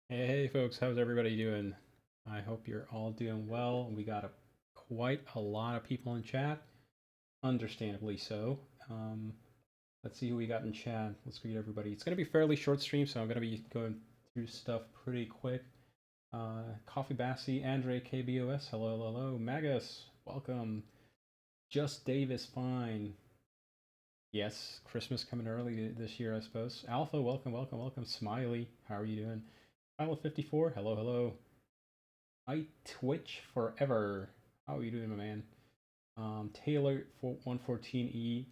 Hey folks, how's everybody doing? I hope you're all doing well. We got quite a lot of people in chat, understandably so. Um, let's see who we got in chat. Let's greet everybody. It's going to be a fairly short stream, so I'm going to be going through stuff pretty quick. Coffee Bassi, Andre KBOS, hello, hello. Magus, welcome. Just Davis, fine. Yes, Christmas coming early this year, I suppose. Alpha, welcome, welcome, welcome. Smiley, how are you doing? Pilot 54, hello, hello. I Twitch forever. How are you doing, my man? Taylor 114E.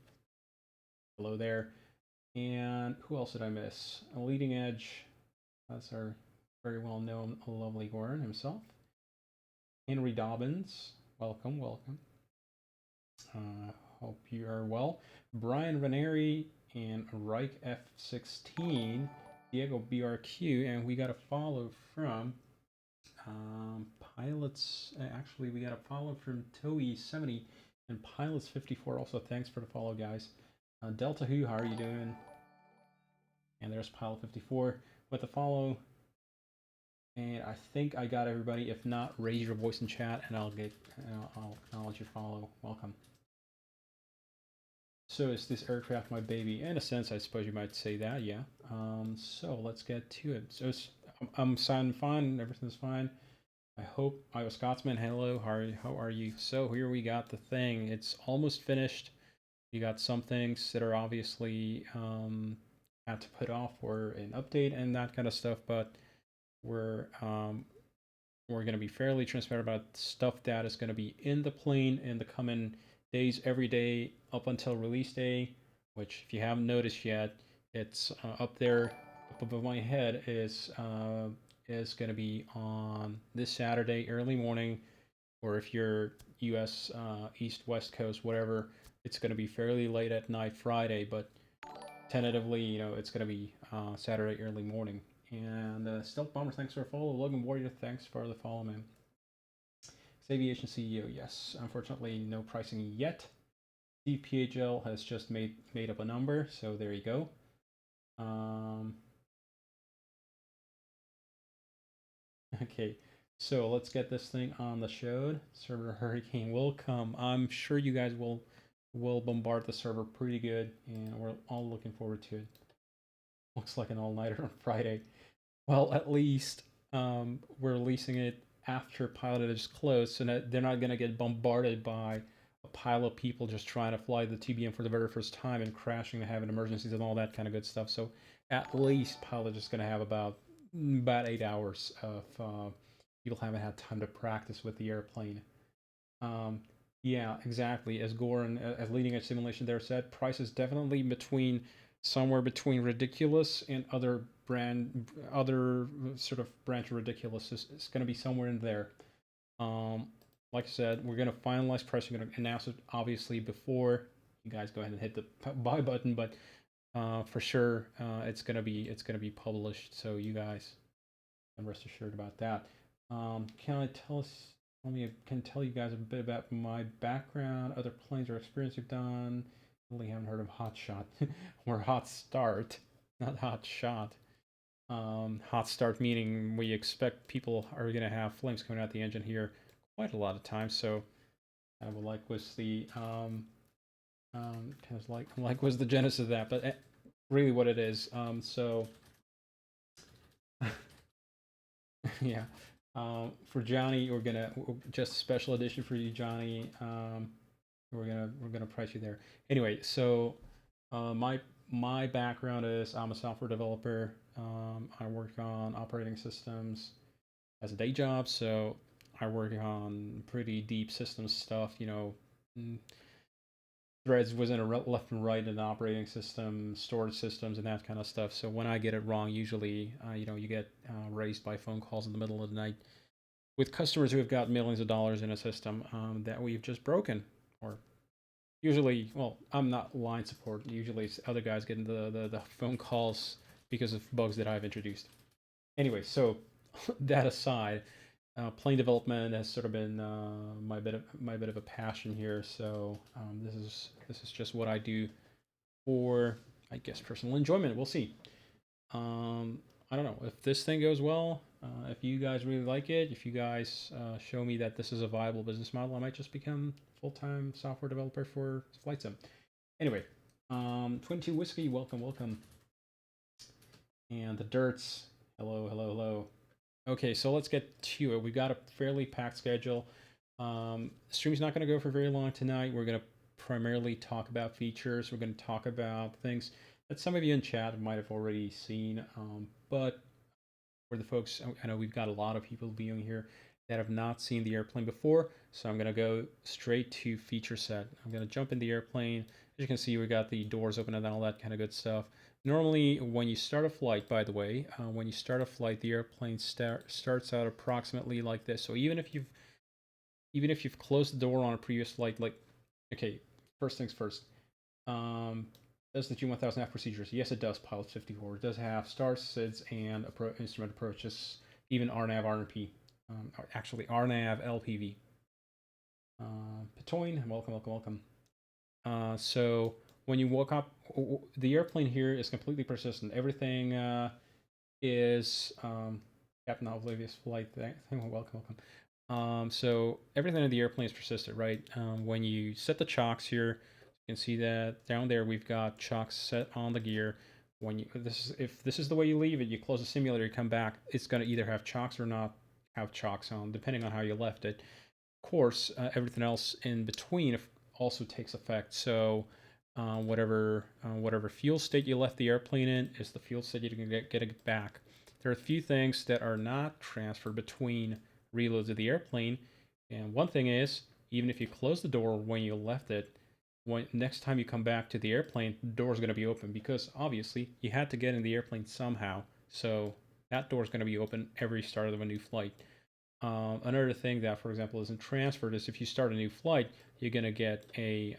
Hello there. And who else did I miss? A Leading Edge. That's our very well known lovely Goran himself. Henry Dobbins. Welcome, welcome. Hope you are well. Brian Ranieri and Reich F16. Diego BRQ. And we got a follow from Pilots, actually, we got a follow from Toei70 and Pilots54. Also, thanks for the follow, guys. Delta Who, how are you doing? And there's Pilot54 with the follow. And I think I got everybody. If not, raise your voice in chat, and I'll acknowledge your follow. Welcome. So is this aircraft my baby? In a sense, I suppose you might say that. Yeah. So let's get to it. So I'm sounding fine. Everything's fine. I hope I was Scotsman. Hello, how are you? So here we got the thing. It's almost finished. You got some things that are obviously had to put off for an update and that kind of stuff, but we're gonna be fairly transparent about stuff that is gonna be in the plane in the coming days, every day up until release day. Which, if you haven't noticed yet, it's up there, up above my head is going to be on this Saturday early morning, or if you're U.S. East West Coast, whatever, it's going to be fairly late at night Friday, but tentatively, it's going to be Saturday early morning. And Stealth Bomber, thanks for a follow. Logan Warrior, thanks for the follow, man. Aviation CEO, yes. Unfortunately, no pricing yet. DPHL has just made up a number, so there you go. Okay, so let's get this thing on the show. Server Hurricane will come. I'm sure you guys will bombard the server pretty good, and we're all looking forward to it. Looks like an all-nighter on Friday. Well, at least we're releasing it after Pilot is closed, so that they're not going to get bombarded by a pile of people just trying to fly the TBM for the very first time and crashing and having emergencies and all that kind of good stuff. So at least Pilot is going to have about 8 hours of people haven't had time to practice with the airplane. Yeah, exactly. As Goran, as Leading Edge Simulation there said, price is definitely somewhere between ridiculous and other sort of branch of ridiculous. It's going to be somewhere in there. Like I said, we're going to finalize price. We're going to announce it obviously before you guys go ahead and hit the buy button, but for sure it's going to be published, so you guys can rest assured about that. Can I can tell you guys a bit about my background, other planes or experience you've done. Really haven't heard of Hot Shot or Hot Start, not Hot Shot. Hot Start meaning we expect people are going to have flames coming out the engine here quite a lot of times. So I would like was the kind of like was the genesis of that, but really what it is. So yeah. For Johnny, we're gonna just a special edition for you, Johnny. We're gonna price you there. Anyway, so my background is I'm a software developer. I work on operating systems as a day job, so I work on pretty deep systems stuff. Threads was in a left and right in the operating system, storage systems, and that kind of stuff. So when I get it wrong, usually you get raised by phone calls in the middle of the night with customers who have got millions of dollars in a system that we've just broken. Or usually, well, I'm not line support. Usually it's other guys getting the phone calls because of bugs that I've introduced. Anyway, so that aside, plane development has sort of been my bit of a passion here. So this is just what I do for, I guess, personal enjoyment. We'll see. I don't know if this thing goes well. If you guys really like it, if you guys show me that this is a viable business model, I might just become full-time software developer for Flight Sim. Anyway, 22 Whiskey, welcome, welcome. And the Dirts, hello, hello, hello. Okay, so let's get to it. We've got a fairly packed schedule. Stream's not going to go for very long tonight. We're going to primarily talk about features. We're going to talk about things that some of you in chat might have already seen. But for the folks, I know we've got a lot of people viewing here that have not seen the airplane before. So I'm going to go straight to feature set. I'm going to jump in the airplane. As you can see, we got the doors open and all that kind of good stuff. Normally, when you start a flight, by the way, when you start a flight, the airplane starts out approximately like this. So even if you've closed the door on a previous flight, like, okay, first things first. Does the G1000 have procedures? Yes, it does. Pilot 54. It does have stars, SIDS, and instrument approaches, even RNAV, RNP. Actually, RNAV, LPV. Patoin, welcome, welcome, welcome. So when you woke up, the airplane here is completely persistent. Everything is Captain Oblivious Flight. Welcome, welcome. So everything in the airplane is persistent, right? When you set the chocks here, you can see that down there we've got chocks set on the gear. If this is the way you leave it, you close the simulator, you come back, it's going to either have chocks or not have chocks on, depending on how you left it. Of course, everything else in between also takes effect. So whatever fuel state you left the airplane in is the fuel state you're going to get it back. There are a few things that are not transferred between reloads of the airplane, and one thing is, even if you close the door when you left it, next time you come back to the airplane, the door is going to be open because obviously you had to get in the airplane somehow. So that door is going to be open every start of a new flight. Another thing that, for example, isn't transferred is if you start a new flight, you're going to get a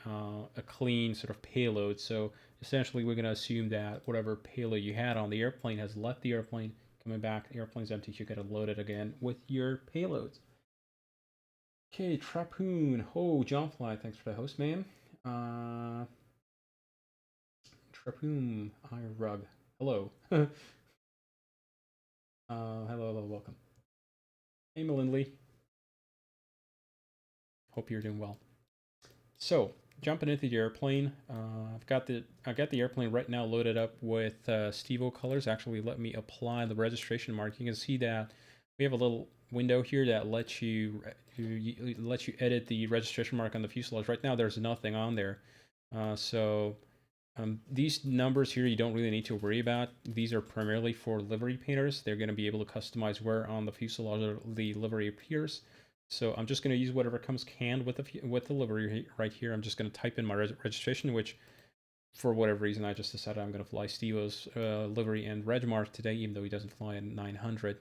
clean sort of payload. So essentially, we're going to assume that whatever payload you had on the airplane has left the airplane. Coming back, the airplane's empty. You're going to load it again with your payloads. Okay, Trapoon. Oh, Johnfly, thanks for the host, man. Trapoon, iRug. Hello. Hello, hello, welcome. Hey, Melindley. Hope you're doing well. So, jumping into the airplane, I've got the airplane right now loaded up with Stevo colors. Actually, let me apply the registration mark. You can see that we have a little window here that lets you edit the registration mark on the fuselage. Right now, there's nothing on there, so these numbers here you don't really need to worry about. These are primarily for livery painters. They're going to be able to customize where on the fuselage the livery appears. So I'm just going to use whatever comes canned with the livery right here. I'm just going to type in my registration, which for whatever reason I just decided I'm going to fly Stevo's livery and reg mark today, even though he doesn't fly in 900.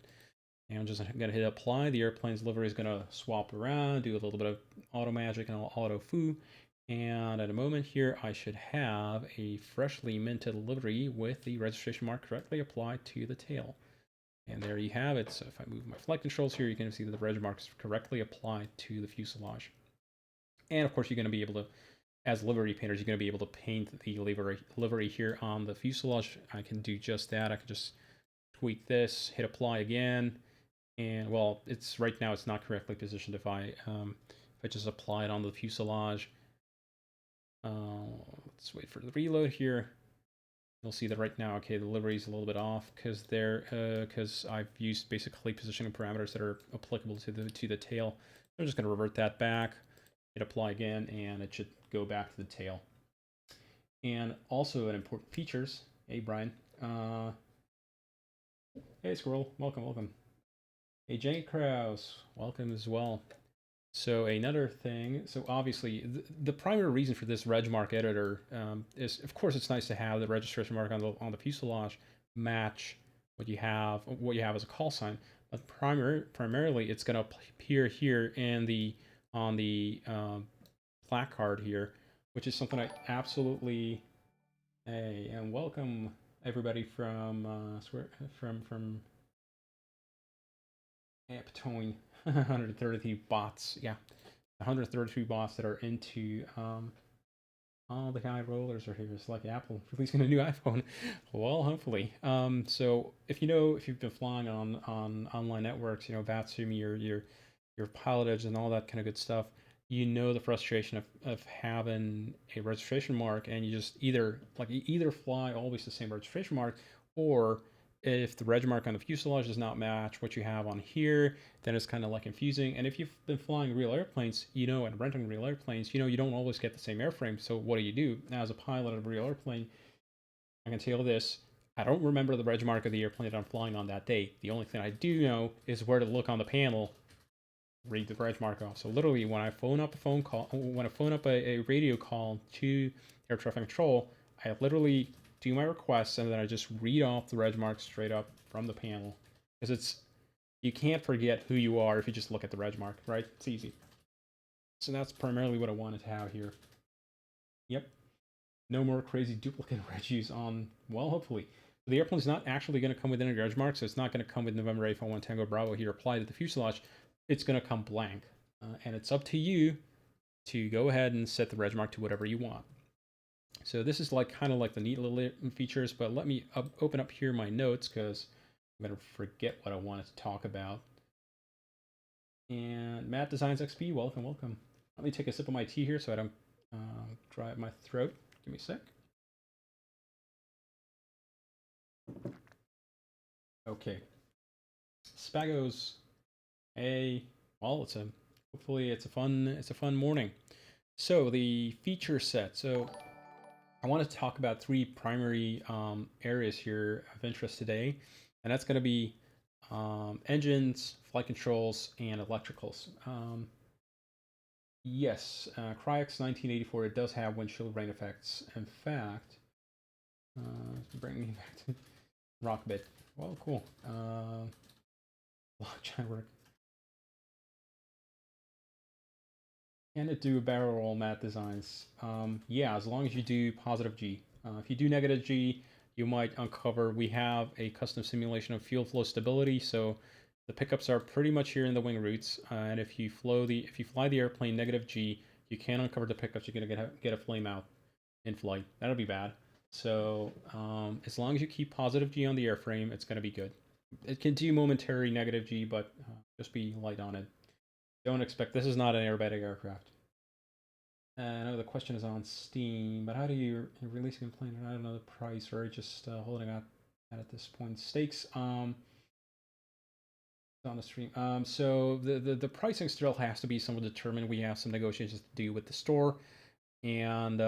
And I'm just going to hit apply. The airplane's livery is going to swap around, do a little bit of auto magic and auto foo. And at a moment here, I should have a freshly minted livery with the registration mark correctly applied to the tail. And there you have it. So if I move my flight controls here, you can see that the reg mark is correctly applied to the fuselage. And of course, you're going to be able to, as livery painters, you're going to be able to paint the livery here on the fuselage. I can do just that. I can just tweak this, hit apply again. And well, it's right now it's not correctly positioned. If I just apply it on the fuselage, let's wait for the reload here. You'll see that right now, okay, the livery is a little bit off because I've used basically positioning parameters that are applicable to the tail. I'm just going to revert that back, hit apply again, and it should go back to the tail. And also an important features. Hey, Brian. Hey, Squirrel. Welcome, welcome. Hey, Jane Krause. Welcome as well. So another thing, so obviously the primary reason for this reg mark editor is, of course, it's nice to have the registration mark on the fuselage match what you have as a call sign. But primarily, it's going to appear here on the placard here, which is something I absolutely. Hey, and welcome everybody from Aptoine. 133 bots, yeah, 133 bots that are into All the high rollers are here. It's like Apple releasing a new iPhone. Well, hopefully. So if you've been flying on online networks, VATSIM, your pilotage and all that kind of good stuff, the frustration of having a registration mark, and you just either fly always the same registration mark, or if the reg mark on the fuselage does not match what you have on here, then it's kind of like confusing. And if you've been flying real airplanes, and renting real airplanes, you don't always get the same airframe. So what do? Now, as a pilot of a real airplane, I can tell you this: I don't remember the reg mark of the airplane that I'm flying on that day. The only thing I do know is where to look on the panel, read the reg mark off. So literally, when I phone up a radio call to air traffic control, I literally do my requests, and then I just read off the reg mark straight up from the panel, because you can't forget who you are if you just look at the reg mark, right? It's easy. So that's primarily what I wanted to have here. Yep. No more crazy duplicate regs on, well, hopefully. The airplane's not actually going to come with any reg mark, so it's not going to come with November 8 1 Tango Bravo here applied to the fuselage. It's going to come blank. And it's up to you to go ahead and set the reg mark to whatever you want. So this is kind of like the neat little features, but let me open up here my notes, because I'm going to forget what I wanted to talk about. And Matt Designs XP, welcome. Let me take a sip of my tea here so I don't dry up my throat. Give me a sec. Okay. Spagos. Hopefully it's a fun morning. So the feature set. So I want to talk about three primary areas here of interest today, and that's going to be engines, flight controls, and electricals. Yes, Cryox 1984, it does have windshield rain effects. In fact, bring me back to Rockbit. Well, cool. Trying to work. Can it do barrel roll matte designs? Yeah, as long as you do positive G. If you do negative G, you might uncover, we have a custom simulation of fuel flow stability, so the pickups are pretty much here in the wing roots, and if you fly the airplane negative G, you can uncover the pickups. You're gonna get a flame out in flight. That'll be bad. So as long as you keep positive G on the airframe, it's gonna be good. It can do momentary negative G, but just be light on it. Don't expect, this is not an aerobatic aircraft. I know the question is on Steam, but how do you release a complaint? I don't know the price, or just holding out at this point. Stakes on the stream. So the pricing still has to be somewhat determined. We have some negotiations to do with the store, and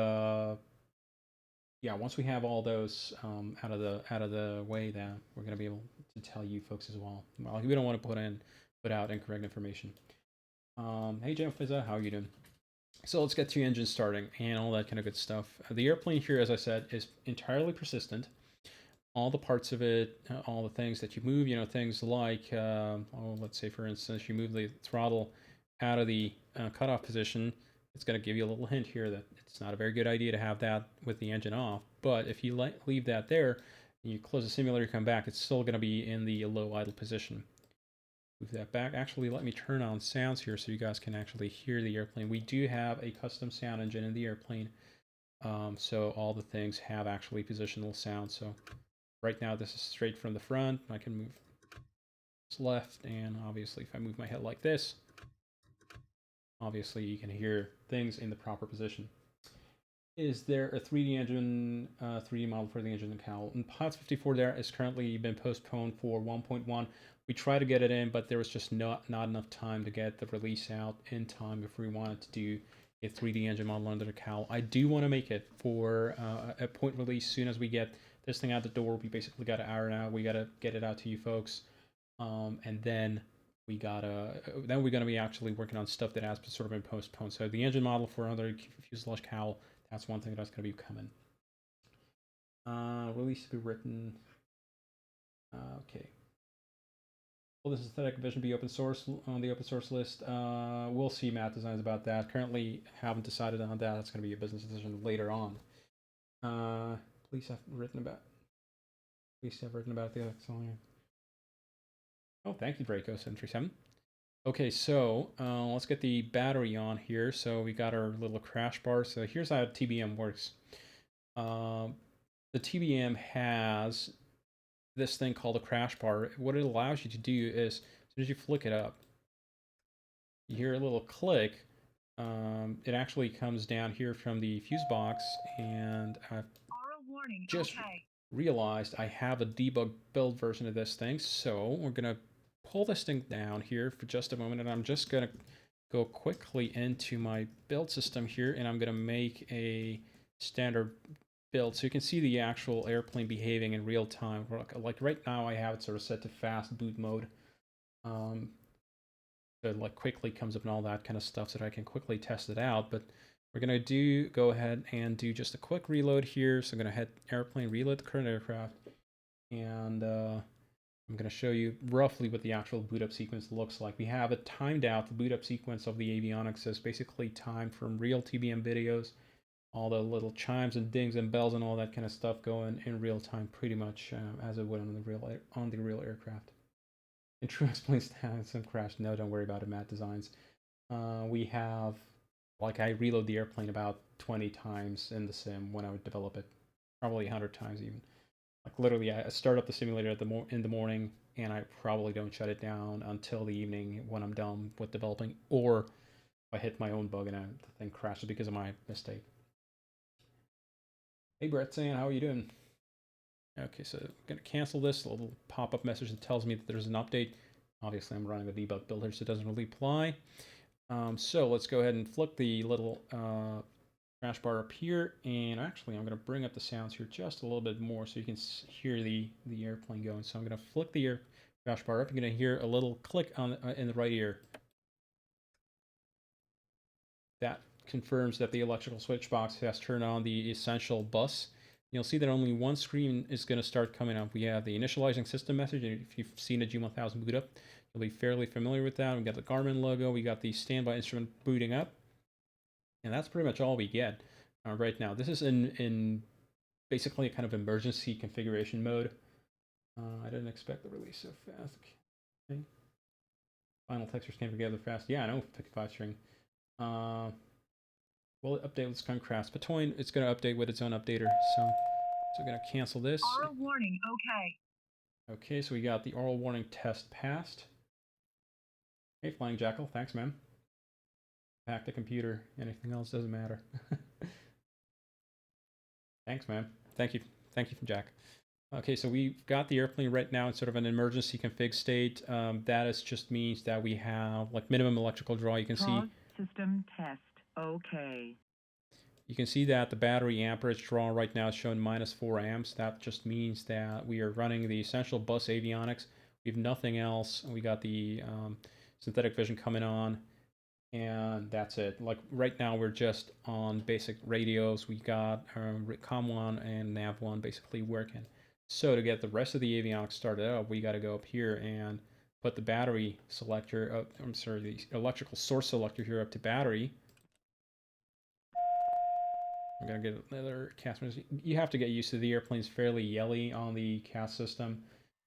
yeah, once we have all those out of the way, then we're gonna be able to tell you folks as well. Well, we don't want to put out incorrect information. Hey Jam Fizza, how are you doing? So let's get to engine starting and all that kind of good stuff. The airplane here, as I said, is entirely persistent. All the parts of it, all the things that you move, things like, let's say for instance, you move the throttle out of the cutoff position, it's going to give you a little hint here that it's not a very good idea to have that with the engine off. But if you leave that there, and you close the simulator, come back, it's still going to be in the low idle position. Move that back. Actually, let me turn on sounds here so you guys can actually hear the airplane. We do have a custom sound engine in the airplane, so all the things have actually positional sound. So right now this is straight from the front. I can move this left, and obviously if I move my head like this, obviously you can hear things in the proper position. Is there a 3D engine, 3D model for the engine and cowl? And Pods 54 there is currently been postponed for 1.1. We tried to get it in, but there was just not enough time to get the release out in time if we wanted to do a 3D engine model under the cowl. I do want to make it for a point release soon as we get this thing out the door. We basically got to iron out. We got to get it out to you folks, and then we're gonna be actually working on stuff that has sort of been postponed. So the engine model for another fuselage cowl, that's one thing that's going to be coming. Release to be written. Okay. Will this aesthetic vision be open source on the open source list? We'll see Matt Designs about that. Currently haven't decided on that. That's going to be a business decision later on. Police have written about the song. Oh, thank you, Draco737. Okay, so let's get the battery on here. So we got our little crash bar. So here's how TBM works. Um, the TBM has this thing called a crash bar. What it allows you to do is, as soon as you flick it up, you hear a little click. It actually comes down here from the fuse box, and I've just realized I have a debug build version of this thing. So we're gonna pull this thing down here for just a moment, and I'm just gonna go quickly into my build system here, and I'm gonna make a standard build so you can see the actual airplane behaving in real time. Like right now I have it sort of set to fast boot mode. Um, so it like quickly comes up and all that kind of stuff so that I can quickly test it out. But we're gonna go ahead and do just a quick reload here. So I'm gonna hit airplane, reload the current aircraft, and I'm going to show you roughly what the actual boot up sequence looks like. We have it timed out. The boot up sequence of the avionics is basically timed from real TBM videos. All the little chimes and dings and bells and all that kind of stuff going in real time, pretty much as it would on the real aircraft. In true explains some crash. No, don't worry about it. Matt Designs. We have, like, I reload the airplane about 20 times in the sim when I would develop it, probably 100 times even. Like literally, I start up the simulator in the morning, and I probably don't shut it down until the evening when I'm done with developing, or I hit my own bug and the thing crashes because of my mistake. Hey Brett, saying how are you doing? Okay, so I'm gonna cancel this. A little pop-up message that tells me that there's an update. Obviously, I'm running a debug builder, so it doesn't really apply. So let's go ahead and flick the little crash bar up here, and actually I'm going to bring up the sounds here just a little bit more so you can hear the airplane going. So I'm going to flick the crash bar up. You're going to hear a little click on in the right ear. That confirms that the electrical switch box has turned on the essential bus. You'll see that only one screen is going to start coming up. We have the initializing system message, and if you've seen a G1000 boot up, you'll be fairly familiar with that. We got the Garmin logo, we got the standby instrument booting up, and that's pretty much all we get right now. This is in basically a kind of emergency configuration mode. I didn't expect the release so fast. Okay. Final textures came together fast. Yeah, I know. Pick a 5-string. Will it update with Skunkcraft? Between it's going to update with its own updater. So I'm going to cancel this. Oral warning. Okay. Okay, so we got the oral warning test passed. Hey, Flying Jackal. Thanks, man. Pack the computer. Anything else doesn't matter. Thanks, man. Thank you. Thank you from Jack. Okay, so we've got the airplane right now in sort of an emergency config state. That is just means that we have like minimum electrical draw. You can see system test. Okay. You can see that the battery amperage draw right now is showing -4 amps. That just means that we are running the essential bus avionics. We have nothing else. We got the synthetic vision coming on, and that's it. Like right now, we're just on basic radios. We got COM1 and NAV1 basically working. So to get the rest of the avionics started up, we got to go up here and put the battery selector up. I'm sorry, the electrical source selector here up to battery. I'm gonna get another cast. You have to get used to the airplane's fairly yelly on the cast system.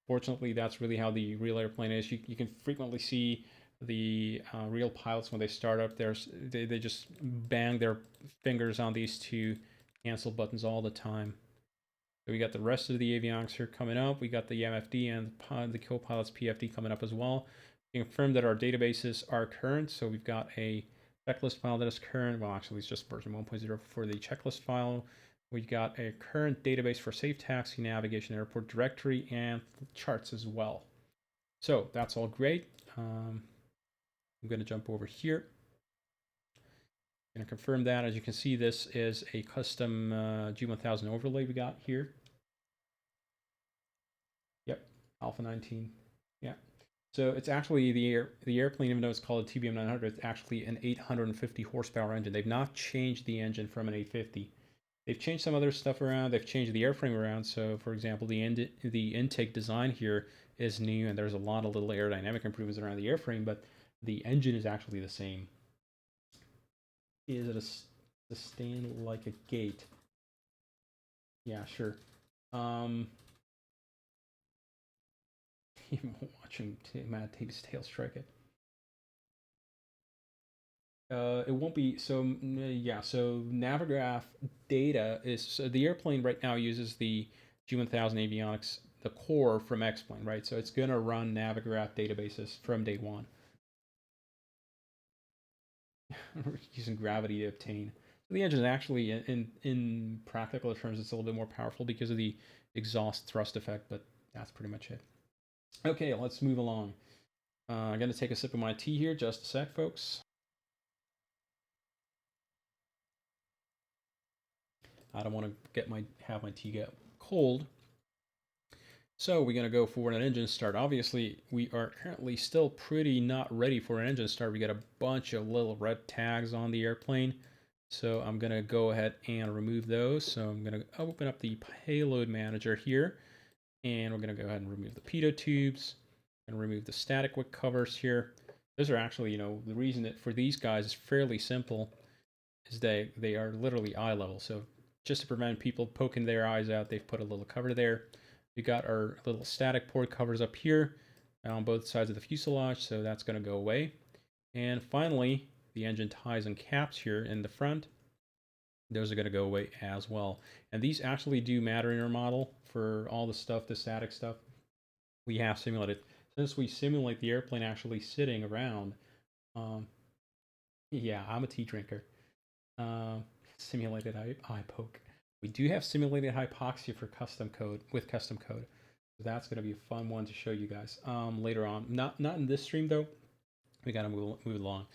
Fortunately, that's really how the real airplane is. You can frequently see the real pilots when they start up. They just bang their fingers on these two cancel buttons all the time. So we got the rest of the avionics here coming up. We got the MFD and the co-pilot's PFD coming up as well. We confirm that our databases are current. So we've got a checklist file that is current. Well, actually, it's just version 1.0 for the checklist file. We got a current database for safe taxi, navigation, airport directory, and charts as well. So that's all great. I'm going to jump over here. I'm going to confirm that. As you can see, this is a custom G1000 overlay we got here. Yep, Alpha 19. Yeah. So it's actually the airplane, even though it's called a TBM900, it's actually an 850 horsepower engine. They've not changed the engine from an 850. They've changed some other stuff around. They've changed the airframe around. So, for example, the intake design here is new, and there's a lot of little aerodynamic improvements around the airframe, but the engine is actually the same. Is it a stand like a gate? Yeah, sure. Watching Matt take his tail strike it. It won't be so. Yeah, so Navigraph data is so the airplane right now uses the G1000 avionics, the core from X-Plane, right? So it's gonna run Navigraph databases from day one. Using gravity to obtain. So the engine is actually, in practical terms, it's a little bit more powerful because of the exhaust thrust effect, but that's pretty much it. Okay, let's move along. I'm gonna take a sip of my tea here, just a sec, folks. I don't want to have my tea get cold. So we're gonna go for an engine start. Obviously, we are currently still pretty not ready for an engine start. We got a bunch of little red tags on the airplane. So I'm gonna go ahead and remove those. So I'm gonna open up the payload manager here, and we're gonna go ahead and remove the pitot tubes and remove the static wick covers here. Those are actually, the reason that for these guys is fairly simple is they are literally eye level. So just to prevent people poking their eyes out, they've put a little cover there. We got our little static port covers up here on both sides of the fuselage, so that's going to go away. And finally, the engine ties and caps here in the front, those are going to go away as well. And these actually do matter in our model for all the stuff, the static stuff we have simulated. Since we simulate the airplane actually sitting around, um, yeah, I'm a tea drinker. Simulated eye poke. We do have simulated hypoxia for custom code with custom code. So that's going to be a fun one to show you guys later on. Not in this stream though. We got to move along.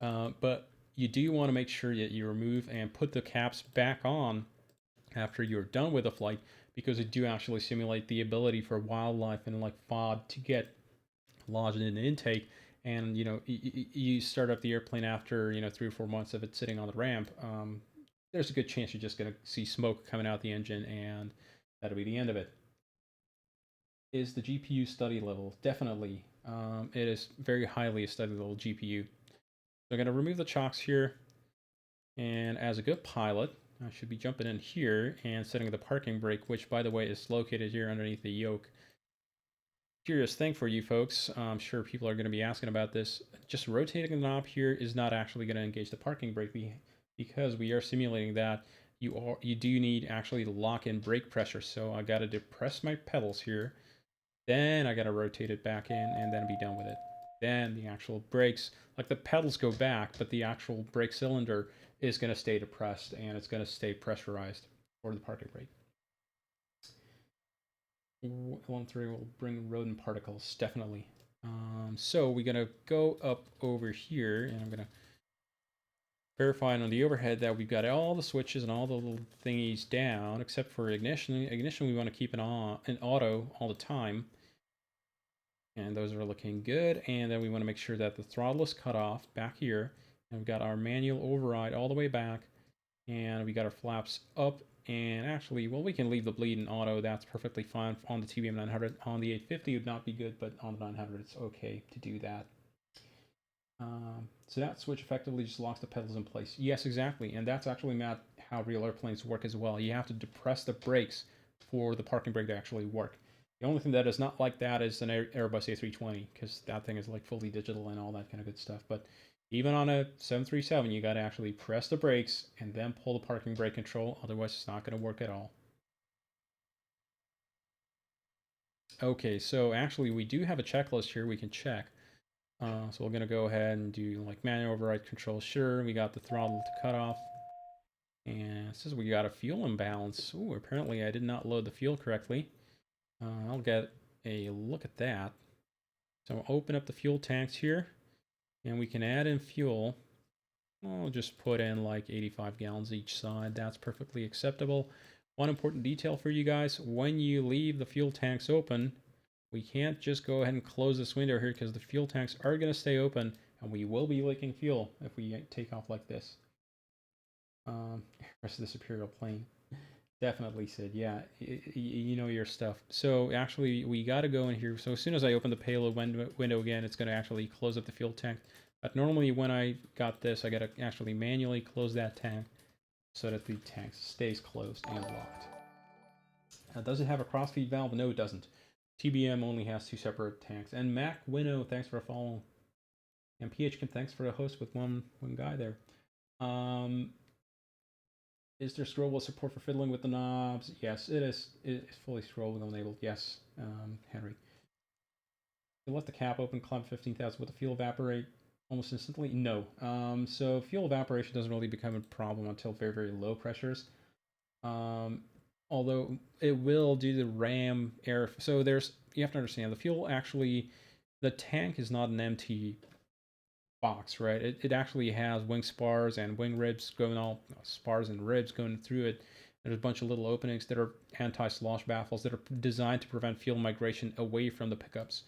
But you do want to make sure that you remove and put the caps back on after you're done with the flight, because it do actually simulate the ability for wildlife and like FOD to get lodged in the intake. And you start up the airplane after 3 or 4 months of it sitting on the ramp. There's a good chance you're just going to see smoke coming out the engine, and that'll be the end of it. Is the GPU study level? Definitely. It is very highly a study level GPU. So I'm going to remove the chocks here, and as a good pilot, I should be jumping in here and setting the parking brake, which by the way is located here underneath the yoke. Curious thing for you folks, I'm sure people are going to be asking about this. Just rotating the knob here is not actually going to engage the parking brake because we are simulating that you do need actually to lock in brake pressure. So I got to depress my pedals here, then I got to rotate it back in and then be done with it. Then the actual brakes, like the pedals go back, but the actual brake cylinder is going to stay depressed and it's going to stay pressurized for the parking brake. 1-3 will bring rodent particles, definitely. So we're gonna go up over here, and I'm gonna verify on the overhead that we've got all the switches and all the little thingies down, except for ignition. Ignition we want to keep it on in auto all the time, and those are looking good. And then we want to make sure that the throttle is cut off back here, and we've got our manual override all the way back, and we got our flaps up. And actually, well, we can leave the bleed in auto. That's perfectly fine on the TBM900. On the 850, it would not be good, but on the 900, it's okay to do that. So that switch effectively just locks the pedals in place. Yes, exactly. And that's actually not how real airplanes work as well. You have to depress the brakes for the parking brake to actually work. The only thing that is not like that is an Airbus A320, because that thing is like fully digital and all that kind of good stuff. But even on a 737, you got to actually press the brakes and then pull the parking brake control. Otherwise, it's not going to work at all. Okay, so actually, we do have a checklist here we can check. So we're going to go ahead and do like manual override control. Sure, we got the throttle to cut off. And it says we got a fuel imbalance. Ooh, apparently I did not load the fuel correctly. I'll get a look at that. So I'll open up the fuel tanks here, and we can add in fuel. I'll just put in like 85 gallons each side. That's perfectly acceptable. One important detail for you guys, when you leave the fuel tanks open, we can't just go ahead and close this window here because the fuel tanks are going to stay open and we will be leaking fuel if we take off like this. Rest of this Imperial plane. Definitely, Sid. Yeah, you know your stuff. So actually, we got to go in here. So as soon as I open the payload window again, it's going to actually close up the fuel tank. But normally when I got this, I got to actually manually close that tank so that the tank stays closed and locked. Does it have a crossfeed valve? No, it doesn't. TBM only has 2 separate tanks. And Mac Winnow, thanks for following. And PH Kim, thanks for the host with one guy there. Is there scrollable support for fiddling with the knobs? Yes, it is. It is fully scrollable enabled. Yes, Henry. You left the cap open, climb 15,000. Will the fuel evaporate almost instantly? No. So fuel evaporation doesn't really become a problem until very low pressures. Although it will due to ram air. So you have to understand the fuel actually, the tank is not an empty box, right? It actually has wing spars and wing ribs spars and ribs going through it. There's a bunch of little openings that are anti-slosh baffles that are designed to prevent fuel migration away from the pickups.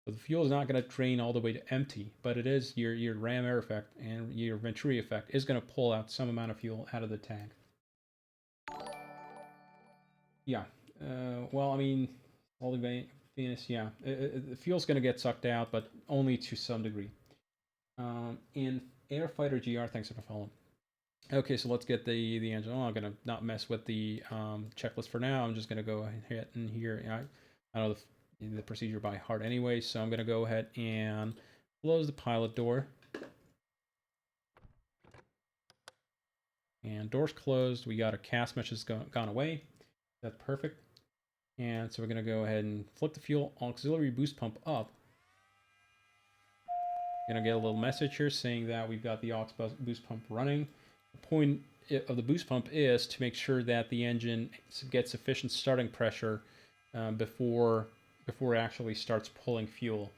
So the fuel is not going to drain all the way to empty, but it is your ram air effect and your Venturi effect is going to pull out some amount of fuel out of the tank. Yeah. Well, I mean, all the Venus, yeah. The fuel's going to get sucked out, but only to some degree. In Airfighter GR, thanks for the follow. Okay, so let's get the engine. I'm gonna not mess with the checklist for now. I'm just gonna go ahead and here. I know the procedure by heart anyway, so I'm gonna go ahead and close the pilot door. And doors closed. We got a cast mesh has gone away. That's perfect. And so we're gonna go ahead and flip the fuel auxiliary boost pump up. Gonna get a little message here saying that we've got the aux boost pump running. The point of the boost pump is to make sure that the engine gets sufficient starting pressure before it actually starts pulling fuel.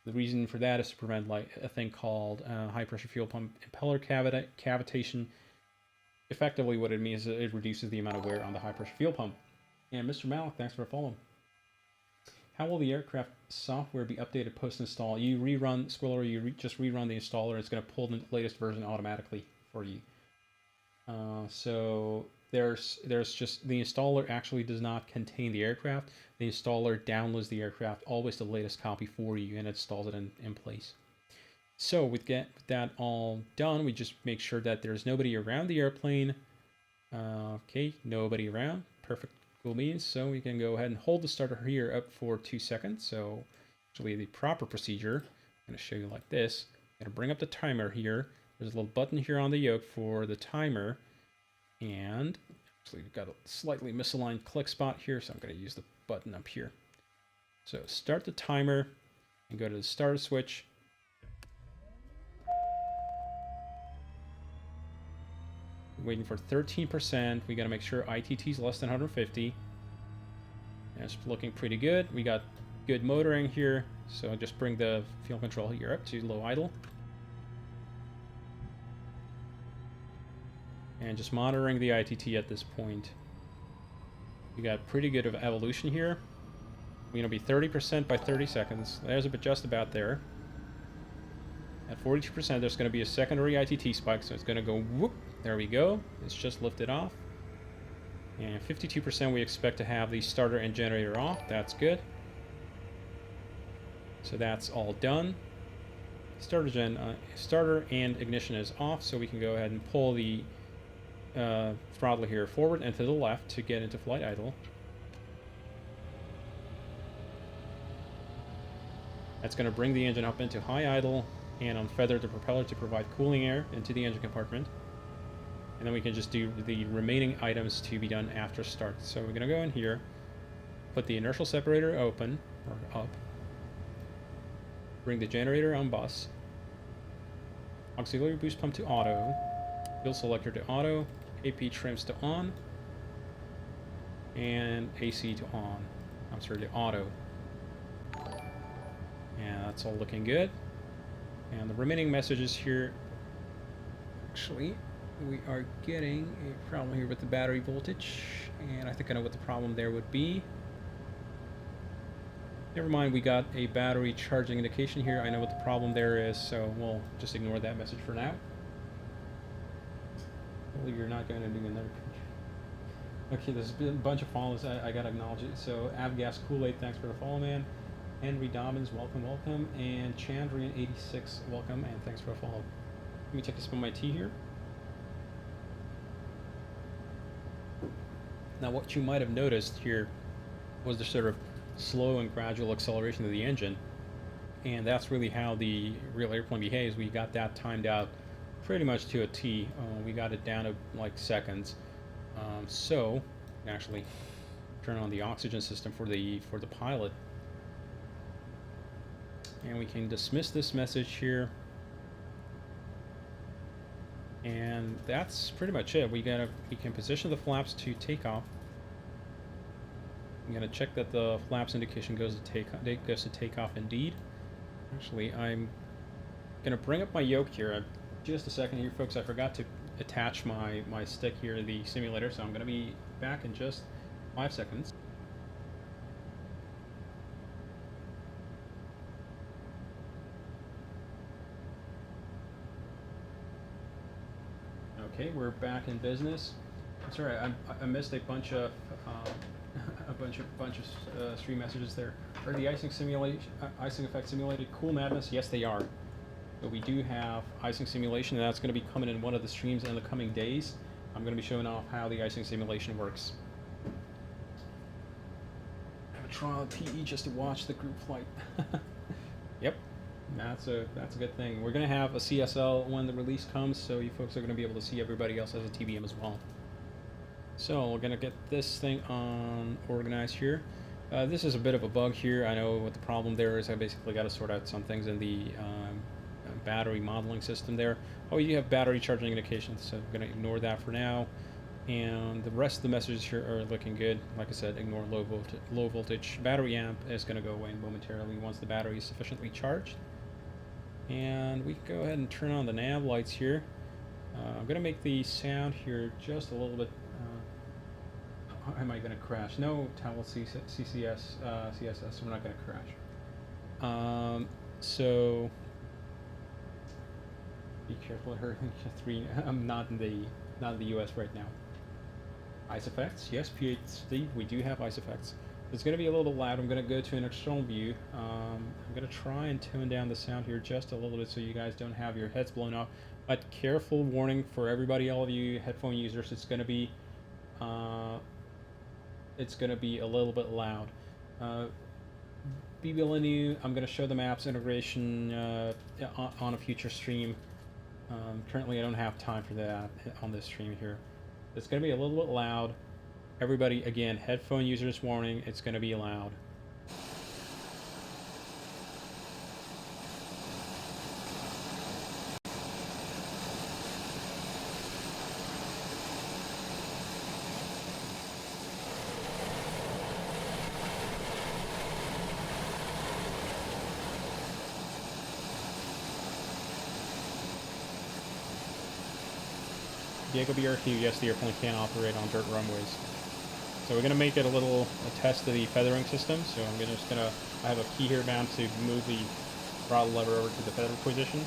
The reason for that is to prevent like a thing called high pressure fuel pump impeller cavitation. Effectively, what it means is it reduces the amount of wear on the high pressure fuel pump. And Mr. Malik, thanks for following. How will the aircraft software be updated post-install? You rerun Squirrel, or you just rerun the installer. It's going to pull the latest version automatically for you. So there's just the installer actually does not contain the aircraft. The installer downloads the aircraft, always the latest copy for you, and installs it in place. So with that all done, we just make sure that there's nobody around the airplane. Okay, nobody around. Perfect. Cool beans. So we can go ahead and hold the starter here up for 2 seconds. So actually the proper procedure, I'm going to show you like this. I'm going to bring up the timer here. There's a little button here on the yoke for the timer. And actually we've got a slightly misaligned click spot here, so I'm going to use the button up here. So start the timer and go to the starter switch. Waiting for 13%. We got to make sure ITT is less than 150. And it's looking pretty good. We got good motoring here. So just bring the fuel control here up to low idle. And just monitoring the ITT at this point. We got pretty good of evolution here. We're going to be 30% by 30 seconds. There's a bit just about there. At 42%, there's going to be a secondary ITT spike, so it's going to go whoop. There we go. It's just lifted off. And 52% we expect to have the starter and generator off. That's good. So that's all done. Starter and ignition is off, so we can go ahead and pull the throttle here forward and to the left to get into flight idle. That's going to bring the engine up into high idle and unfeather the propeller to provide cooling air into the engine compartment. And then we can just do the remaining items to be done after start. So we're going to go in here, put the inertial separator open, or up, bring the generator on bus, auxiliary boost pump to auto, fuel selector to auto, AP trims to on, and AC to on. I'm sorry, to auto. And that's all looking good. And the remaining messages here, actually, we are getting a problem here with the battery voltage, and I think I know what the problem there would be. Never mind, we got a battery charging indication here. I know what the problem there is, so we'll just ignore that message for now. Hopefully you're not going to do another picture. Okay, there's been a bunch of follows. I gotta acknowledge it. So Avgas Kool-Aid, thanks for the follow, man. Henry Dobbins, welcome. And Chandrian86, welcome, and thanks for the follow. Let me take a sip of my tea here. Now, what you might have noticed here was the sort of slow and gradual acceleration of the engine. and that's really how the real airplane behaves. We got that timed out pretty much to a T. We got it down to like seconds. So actually turn on the oxygen system for the pilot, and we can dismiss this message here. And that's pretty much it. We can position the flaps to take off. I'm gonna check that the flaps indication goes to take off indeed. Actually, I'm gonna bring up my yoke here. Just a second here, folks. I forgot to attach my stick here to the simulator, so I'm gonna be back in just 5 seconds. Okay, we're back in business. I'm sorry, I missed a bunch of stream messages there. Are the icing effect simulated? Cool madness? Yes, they are. So we do have icing simulation, and that's going to be coming in one of the streams in the coming days. I'm going to be showing off how the icing simulation works. I have a trial of PE just to watch the group flight. Yep. That's a good thing. We're going to have a CSL when the release comes, so you folks are going to be able to see everybody else as a TBM as well. So we're going to get this thing on organized here. This is a bit of a bug here. I know what the problem there is. I basically got to sort out some things in the battery modeling system there. Oh, you have battery charging indications, so I'm going to ignore that for now. And the rest of the messages here are looking good. Like I said, ignore low voltage. Battery amp is going to go away momentarily once the battery is sufficiently charged. And we can go ahead and turn on the nav lights here. I'm going to make the sound here just a little bit. Am I going to crash? No, Towel CCS, CSS, we're not going to crash. So be careful at her. I'm not in the US right now. Ice effects, yes, PhD, we do have ice effects. It's going to be a little loud. I'm going to go to an external view. I'm going to try and tone down the sound here just a little bit so you guys don't have your heads blown off. But careful warning for everybody, all of you headphone users, it's going to be a little bit loud. BBLNU, I'm going to show the maps integration on a future stream. Currently I don't have time for that on this stream here. It's going to be a little bit loud. Everybody, again, headphone users warning, it's going to be loud. Diego BRQ, yes, the airplane can operate on dirt runways. So we're going to make it a test of the feathering system. So I have a key here bound to move the throttle lever over to the feather position.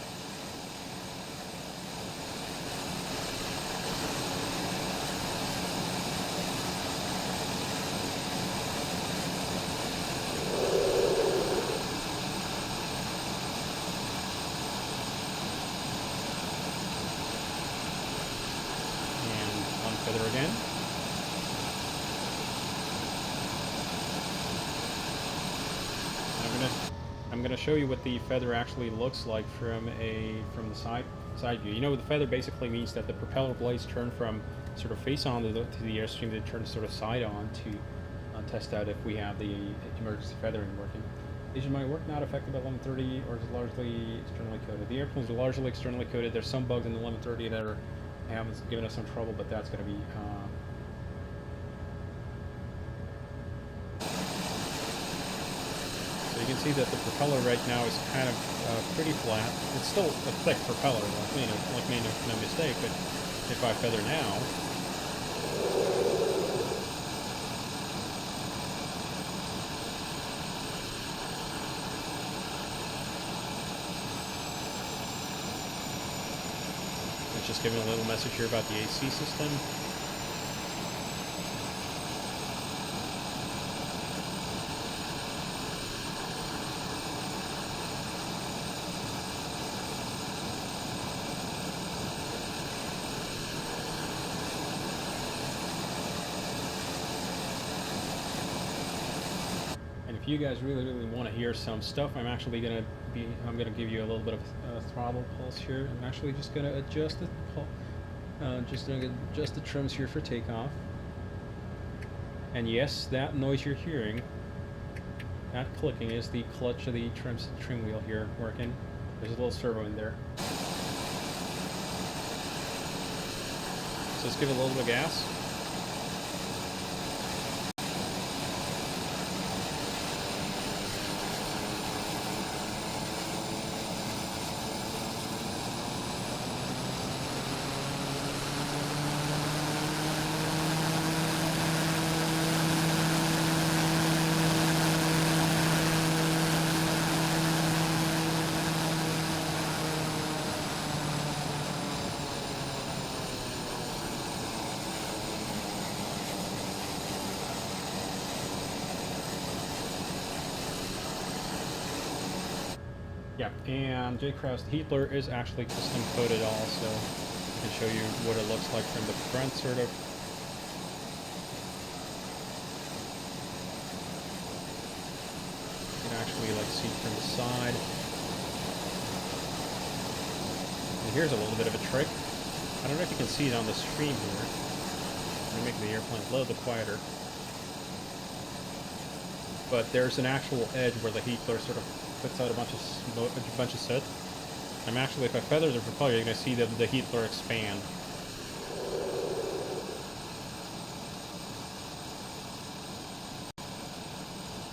And unfeather again. I'm going to show you what the feather actually looks like from the side view. You know, the feather basically means that the propeller blades turn from sort of face on to the airstream, they turn sort of side on to test out if we have the emergency feathering working. Is my work not affected by 1130, or is it largely externally coded? The airplanes are largely externally coded. There's some bugs in the 1130 that have given us some trouble, but that's going to be you can see that the propeller right now is kind of pretty flat. It's still a thick propeller, make no mistake, but if I feather now, it's just giving a little message here about the AC system. if you guys really want to hear some stuff, I'm gonna give you a little bit of throttle pulse here. I'm actually just gonna adjust adjust the trims here for takeoff. And yes, that noise you're hearing, that clicking is the clutch of the trim wheel here working. There's a little servo in there. So let's give it a little bit of gas. Yeah, and J. Krause, the Heatler is actually custom coated also. I can show you what it looks like from the front, sort of. You can actually see from the side. And here's a little bit of a trick. I don't know if you can see it on the screen here. I'm making the airplane a little bit quieter. But there's an actual edge where the Heatler sort of puts out a bunch of soot. I'm actually, if I feather the propeller, you're going to see the Heatler expand.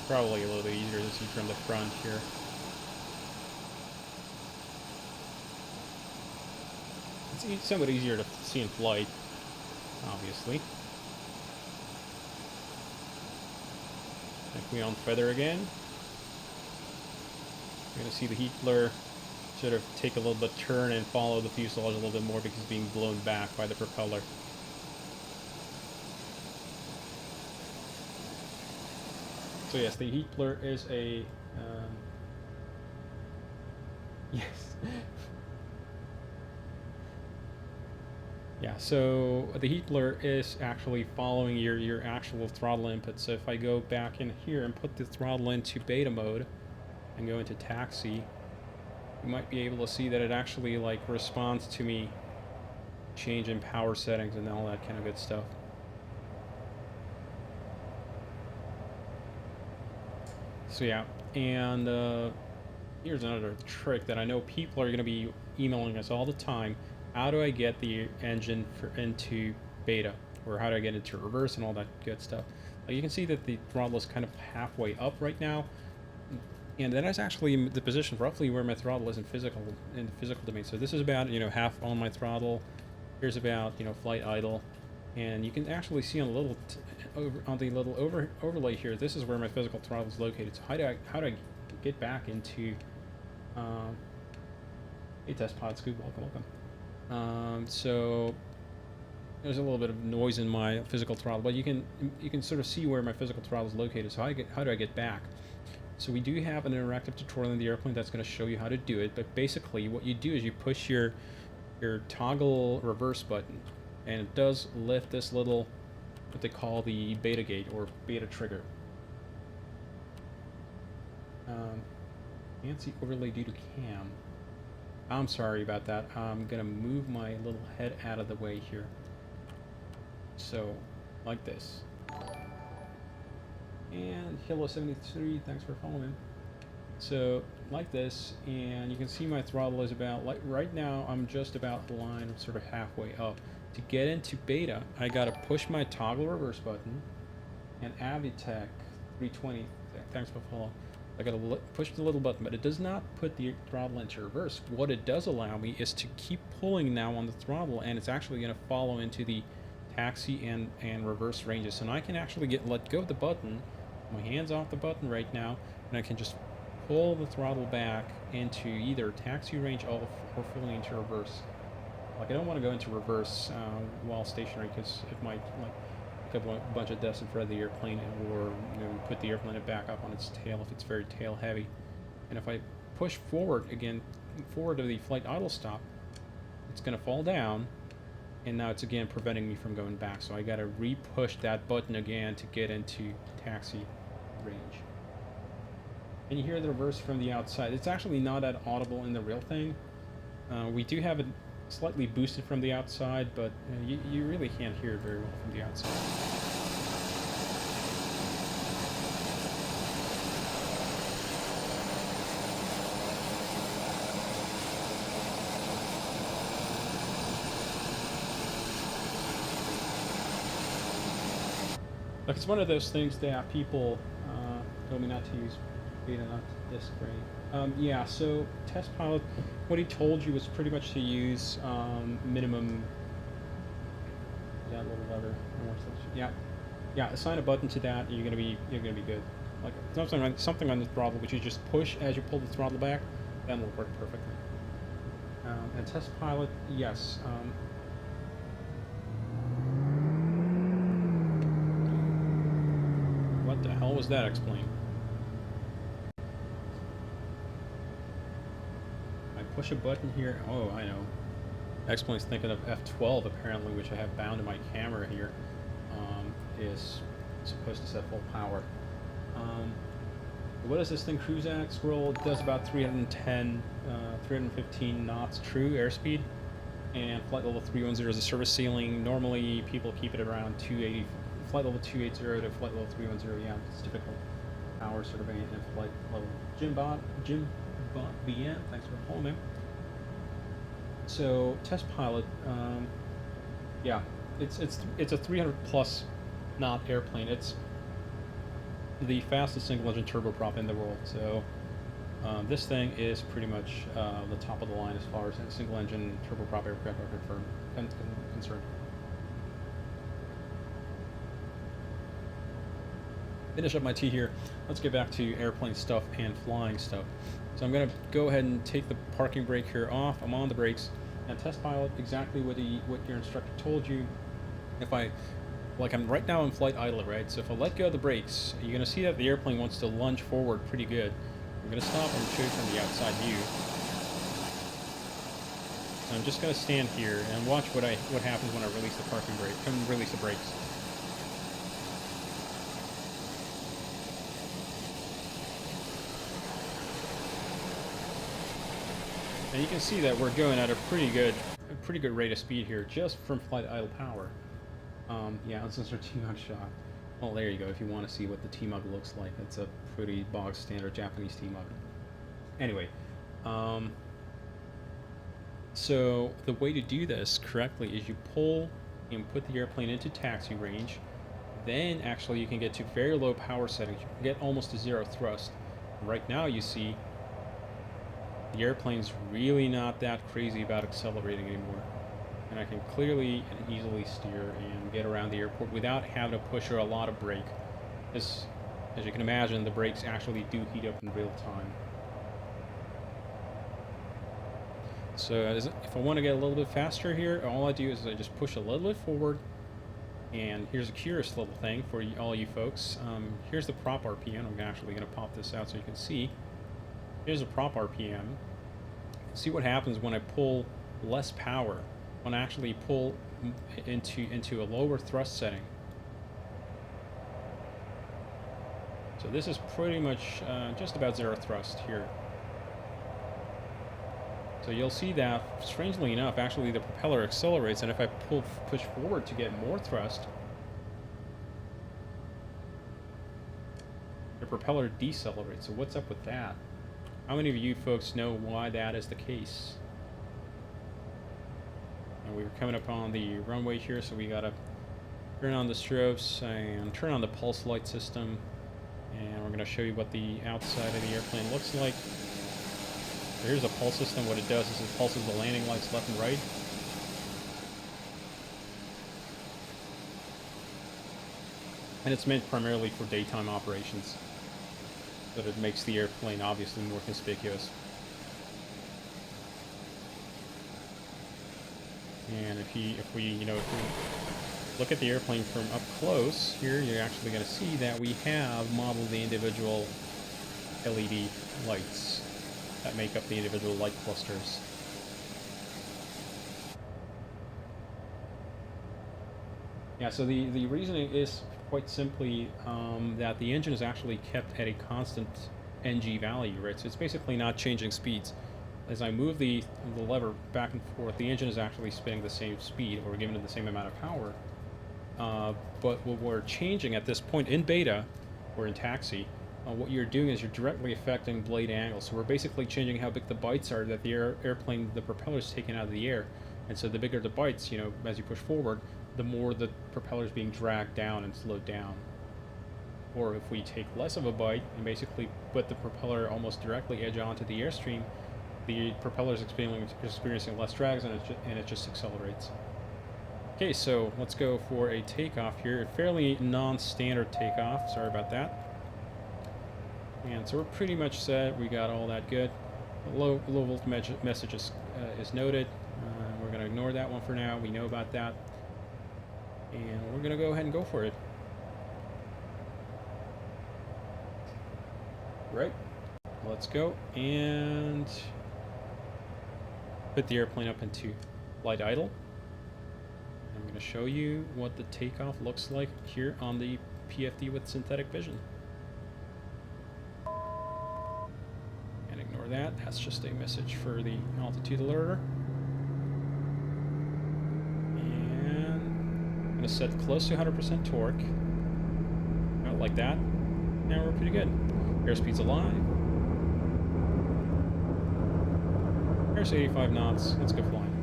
Probably a little bit easier to see from the front here. It's somewhat easier to see in flight, obviously. If we unfeather again, you're going to see the Heatler sort of take a little bit turn and follow the fuselage a little bit more because it's being blown back by the propeller. So yes, the Heatler is a yes. Yeah, so the Heatler is actually following your actual throttle input. So if I go back in here and put the throttle into beta mode and go into taxi, you might be able to see that it actually responds to me changing power settings and all that kind of good stuff. So yeah, and here's another trick that I know people are going to be emailing us all the time. How do I get the engine into beta, or how do I get into reverse and all that good stuff? You can see that the throttle is kind of halfway up right now, and that is actually the position roughly where my throttle is in the physical domain. So this is about half on my throttle. Here's about flight idle, and you can actually see on the little overlay here. This is where my physical throttle is located. So how do I get back into? Hey, test pod Scoop, welcome. So there's a little bit of noise in my physical throttle, but you can sort of see where my physical throttle is located. So how do I get back? So we do have an interactive tutorial in the airplane that's going to show you how to do it. But basically, what you do is you push your toggle reverse button, and it does lift this little what they call the beta gate or beta trigger. Fancy overlay due to cam. I'm sorry about that. I'm gonna move my little head out of the way here. So, like this. And Hilo73, thanks for following. So, like this, and you can see my throttle is about, right now, I'm just about the line, sort of halfway up. To get into beta, I gotta push my toggle reverse button, and Avitech 320, thanks for following. I gotta push the little button, but it does not put the throttle into reverse. What it does allow me is to keep pulling now on the throttle, and it's actually gonna follow into the taxi and reverse ranges. So now I can actually let go of the button, my hands off the button right now, and I can just pull the throttle back into either taxi range or fully into reverse. I don't want to go into reverse while stationary because it might pick up a bunch of dust in front of the airplane, or put the airplane back up on its tail if it's very tail heavy. And if I push forward to the flight idle stop, it's going to fall down, and now it's again preventing me from going back. So I got to re-push that button again to get into taxi range. and you hear the reverse from the outside. It's actually not that audible in the real thing. We do have it slightly boosted from the outside, but you really can't hear it very well from the outside. Like, it's one of those things that people told me not to use beta, not this great. Yeah, so test pilot, what he told you was pretty much to use minimum. That little lever. Yeah, yeah. Assign a button to that, and you're gonna be good. Like something on the throttle, which you just push as you pull the throttle back, then will work perfectly. And test pilot, yes. What the hell was that? Explain. I push a button here. Oh, I know. Explain's thinking of F12 apparently, which I have bound to my camera here. Is supposed to set full power. What does this thing cruise at? Squirrel, it does about 310, 315 knots true airspeed, and flight level 310 is the service ceiling. Normally, people keep it around 280, flight level 280 to flight level 310. Yeah, it's typical power sort of and flight level. Jim Bot BN, thanks for calling me. So test pilot, yeah, it's a 300 plus knot airplane. It's the fastest single engine turboprop in the world. So this thing is pretty much the top of the line as far as single engine turboprop aircraft are concerned. Finish up my tea here. Let's get back to airplane stuff and flying stuff. So I'm going to go ahead and take the parking brake here off. I'm on the brakes. And test pilot exactly what your instructor told you. If I, like I'm right now in flight idle, right? So if I let go of the brakes, you're going to see that the airplane wants to lunge forward pretty good. I'm going to stop and show you from the outside view. So I'm just going to stand here and watch what happens when I release the parking brake and release the brakes. And you can see that we're going at a pretty good rate of speed here, just from flight idle power. Yeah, this is our T-Mug shot. Well, there you go. If you want to see what the T-Mug looks like, it's a pretty bog standard Japanese T-Mug. Anyway, so the way to do this correctly is you pull and put the airplane into taxi range. Then actually you can get to very low power settings. You can get almost to zero thrust. Right now you see the airplane's really not that crazy about accelerating anymore. And I can clearly and easily steer and get around the airport without having to push or a lot of brake. As you can imagine, the brakes actually do heat up in real time. So if I want to get a little bit faster here, all I do is I just push a little bit forward. And here's a curious little thing for all you folks. Here's the prop RPM. I'm actually going to pop this out so you can see. Here's a prop RPM. See what happens when I pull less power. When I actually pull into a lower thrust setting. So this is pretty much just about zero thrust here. So you'll see that, strangely enough, actually the propeller accelerates, and if I push forward to get more thrust, the propeller decelerates. So what's up with that? How many of you folks know why that is the case? And we're coming up on the runway here, so we gotta turn on the strobes and turn on the pulse light system, and we're gonna show you what the outside of the airplane looks like. So here's a pulse system. What it does is it pulses the landing lights left and right. And it's meant primarily for daytime operations. But it makes the airplane obviously more conspicuous. And if we look at the airplane from up close, here you're actually going to see that we have modeled the individual LED lights that make up the individual light clusters. Yeah, so the reasoning is quite simply that the engine is actually kept at a constant NG value, right? So it's basically not changing speeds. As I move the lever back and forth, the engine is actually spinning the same speed, or giving it the same amount of power. But what we're changing at this point in beta, or in taxi, what you're doing is you're directly affecting blade angle. So we're basically changing how big the bites are that the airplane, the propeller is taking out of the air. And so the bigger the bites, as you push forward, the more the propeller is being dragged down and slowed down. Or if we take less of a bite and basically put the propeller almost directly edge onto the airstream, the propeller is experiencing less drags, and it just accelerates. Okay, so let's go for a takeoff here. A fairly non-standard takeoff. Sorry about that. And so we're pretty much set. We got all that good. Low voltage message is noted. We're going to ignore that one for now. We know about that. And we're going to go ahead and go for it. Right. Let's go and put the airplane up into flight idle. I'm going to show you what the takeoff looks like here on the PFD with synthetic vision. And ignore that. That's just a message for the altitude alerter. And I'm going to set close to 100% torque. About like that. Now we're pretty good. Airspeed's alive. There's 85 knots. Let's go flying.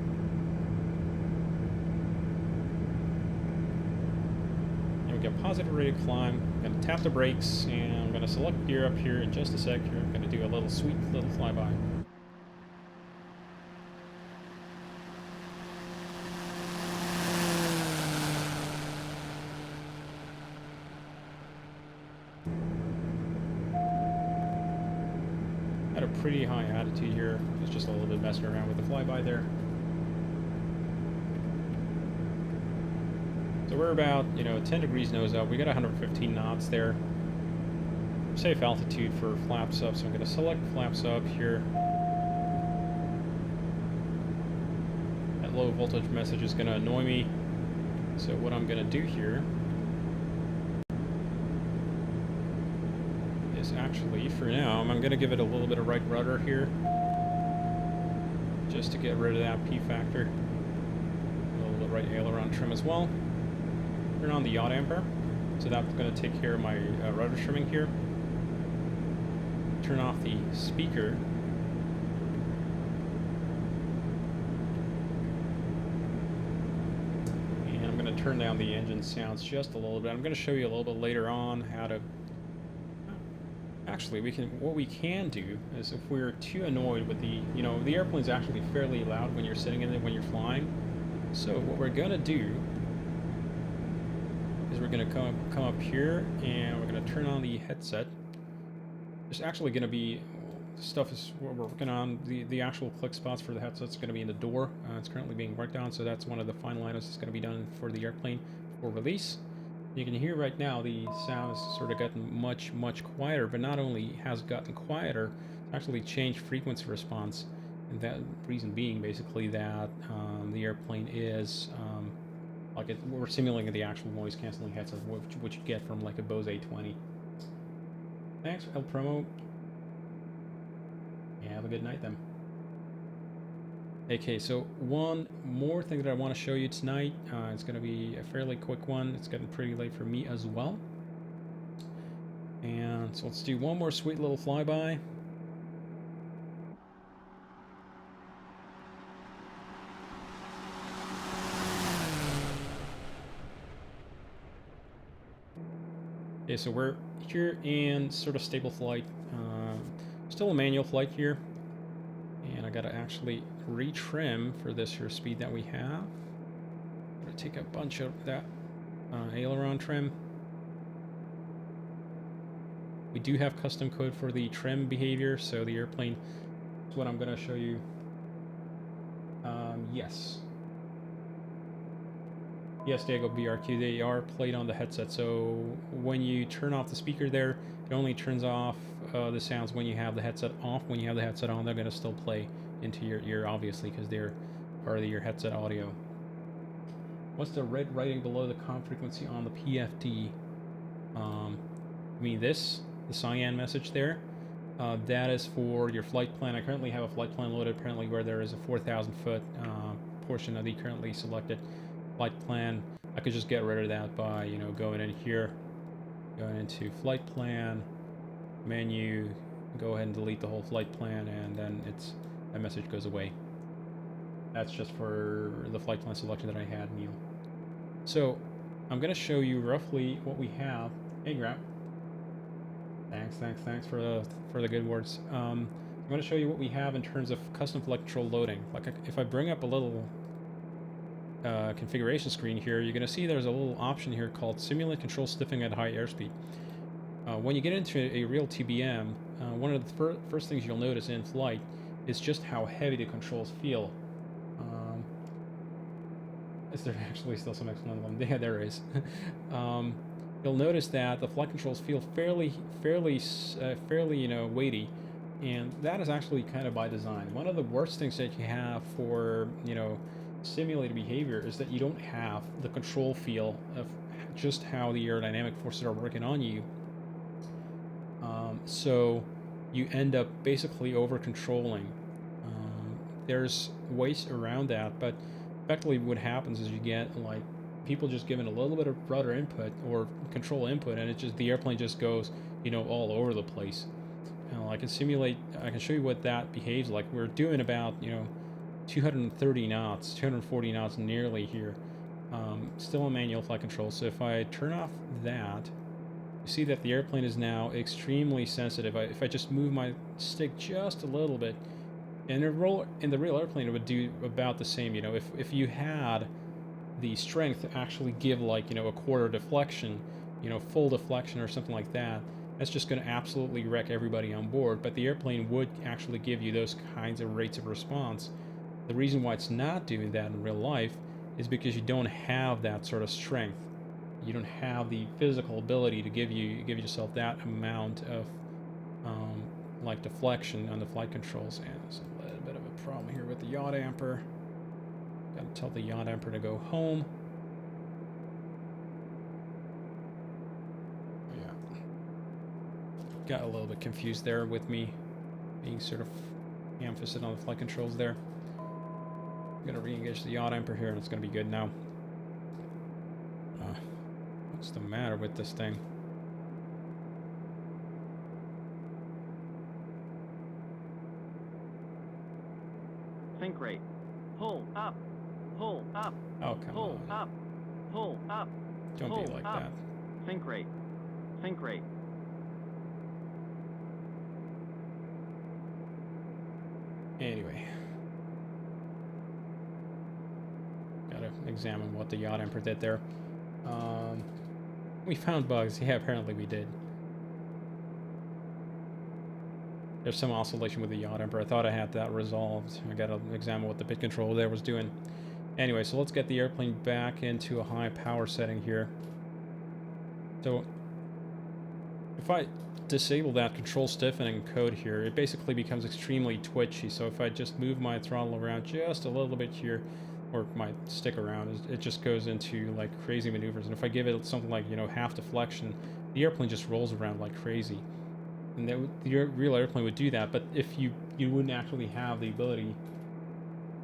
And we got positive rate of climb. I'm going to tap the brakes, and I'm going to select gear up here in just a sec. Here, I'm going to do a little sweet little flyby. At a pretty high altitude here. It's just a little bit messing around with the flyby there. So we're about, 10 degrees nose up. We got 115 knots there. Safe altitude for flaps up, so I'm going to select flaps up here. That low voltage message is going to annoy me. So what I'm going to do here is actually, for now, I'm going to give it a little bit of right rudder here. Just to get rid of that P factor. A little bit of right aileron trim as well. Turn on the yaw damper. So that's going to take care of my rudder trimming here. Turn off the speaker. And I'm going to turn down the engine sounds just a little bit. I'm going to show you a little bit later on how to... Actually, what we can do is, if we're too annoyed with the airplane's actually fairly loud when you're sitting in it, when you're flying. So what we're going to do is we're going to come up here, and we're going to turn on the headset. There's actually going to be stuff we're working on. The actual click spots for the headset's going to be in the door. It's currently being worked on, so that's one of the final items that's going to be done for the airplane for release. You can hear right now the sound has sort of gotten much quieter, but not only has it gotten quieter, it's actually changed frequency response. And that reason being basically that the airplane is we're simulating the actual noise canceling headset, which you get from like a Bose A20. Thanks, El Promo. Yeah, have a good night then. Okay, so one more thing that I want to show you tonight. It's going to be a fairly quick one. It's getting pretty late for me as well. And so let's do one more sweet little flyby. Okay, so we're here in sort of stable flight. Still a manual flight here. And I gotta actually retrim for this here speed that we have. I'm gonna take a bunch of that aileron trim. We do have custom code for the trim behavior, so the airplane is what I'm gonna show you. Yes. Yes, Diego BRQ, they are played on the headset, so when you turn off the speaker there, it only turns off the sounds when you have the headset off. When you have the headset on, they're going to still play into your ear, obviously, because they're part of your headset audio. What's the red writing below the comp frequency on the PFD? I mean the cyan message there. That is for your flight plan. I currently have a flight plan loaded apparently where there is a 4,000 foot portion of the currently selected flight plan. I could just get rid of that by, you know, going in here, going into flight plan, menu, go ahead and delete the whole flight plan, and then that message goes away. That's just for the flight plan selection that I had, Neil. So I'm going to show you roughly what we have. Hey, Grab. Thanks for the good words. I'm going to show you what we have in terms of custom flight control loading. Like if I bring up a little configuration screen here, you're going to see there's a little option here called Simulate Control Stiffing at High Airspeed. When you get into a real TBM, one of the first things you'll notice in flight is just how heavy the controls feel. Is there actually still some excellent one? Yeah, there is. You'll notice that the flight controls feel fairly, you know, weighty, and that is actually kind of by design. One of the worst things that you have for, you know, simulated behavior is that you don't have the control feel of just how the aerodynamic forces are working on you. So you end up basically over controlling. There's ways around that, but effectively what happens is you get like people just given a little bit of rudder input or control input, and the airplane just goes, you know, all over the place. I can show you what that behaves like. We're doing about, you know, 230 knots, 240 knots nearly here. Still on manual flight control. So if I turn off that, you see that the airplane is now extremely sensitive. If I just move my stick just a little bit, and in the real airplane, it would do about the same. You know, if you had the strength to actually give, like, you know, a quarter deflection, you know, full deflection or something like that, that's just going to absolutely wreck everybody on board. But the airplane would actually give you those kinds of rates of response. The reason why it's not doing that in real life is because you don't have that sort of strength. You don't have the physical ability to give yourself that amount of like deflection on the flight controls. And there's a little bit of a problem here with the yaw damper. Gotta tell the yaw damper to go home. Yeah. Got a little bit confused there with me being sort of emphasis on the flight controls there. I'm gonna re-engage the yaw damper here, and it's gonna be good now. What's the matter with this thing? Think rate. Pull up. Pull up. Oh, come Pull on. up. Pull up. Don't pull be like up. that. Think rate. Think rate. Anyway. Gotta examine what the yaw damper did there. We found bugs. Yeah, apparently we did. There's some oscillation with the yaw damper. I thought I had that resolved. I gotta examine what the bit controller there was doing. Anyway, so let's get the airplane back into a high power setting here. So if I disable that control stiffening code here, it basically becomes extremely twitchy. So if I just move my throttle around just a little bit here, or my stick around, it just goes into like crazy maneuvers. And if I give it something like, you know, half deflection, the airplane just rolls around like crazy. And the real airplane would do that, but if you wouldn't actually have the ability.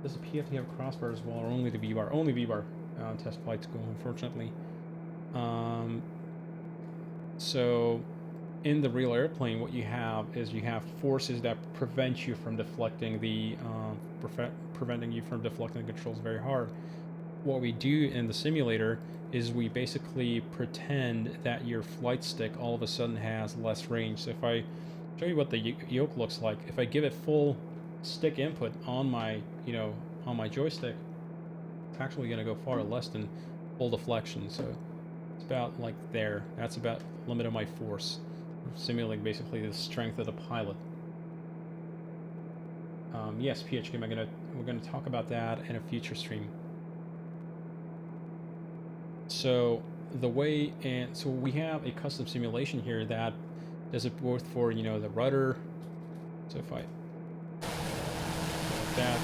Does the PFT have crossbar as well, or only the V-bar? Only V-bar test flights go, unfortunately. So in the real airplane, what you have is you have forces that prevent you from deflecting preventing you from deflecting the controls very hard. What we do in the simulator is we basically pretend that your flight stick all of a sudden has less range. So if I show you what the yoke looks like, if I give it full stick input on my, you know, on my joystick, it's actually going to go far less than full deflection. So it's about like there. That's about the limit of my force. We're simulating basically the strength of the pilot. Yes, PHK, we're gonna talk about that in a future stream. So so we have a custom simulation here that does it both for, you know, the rudder. So if I like that,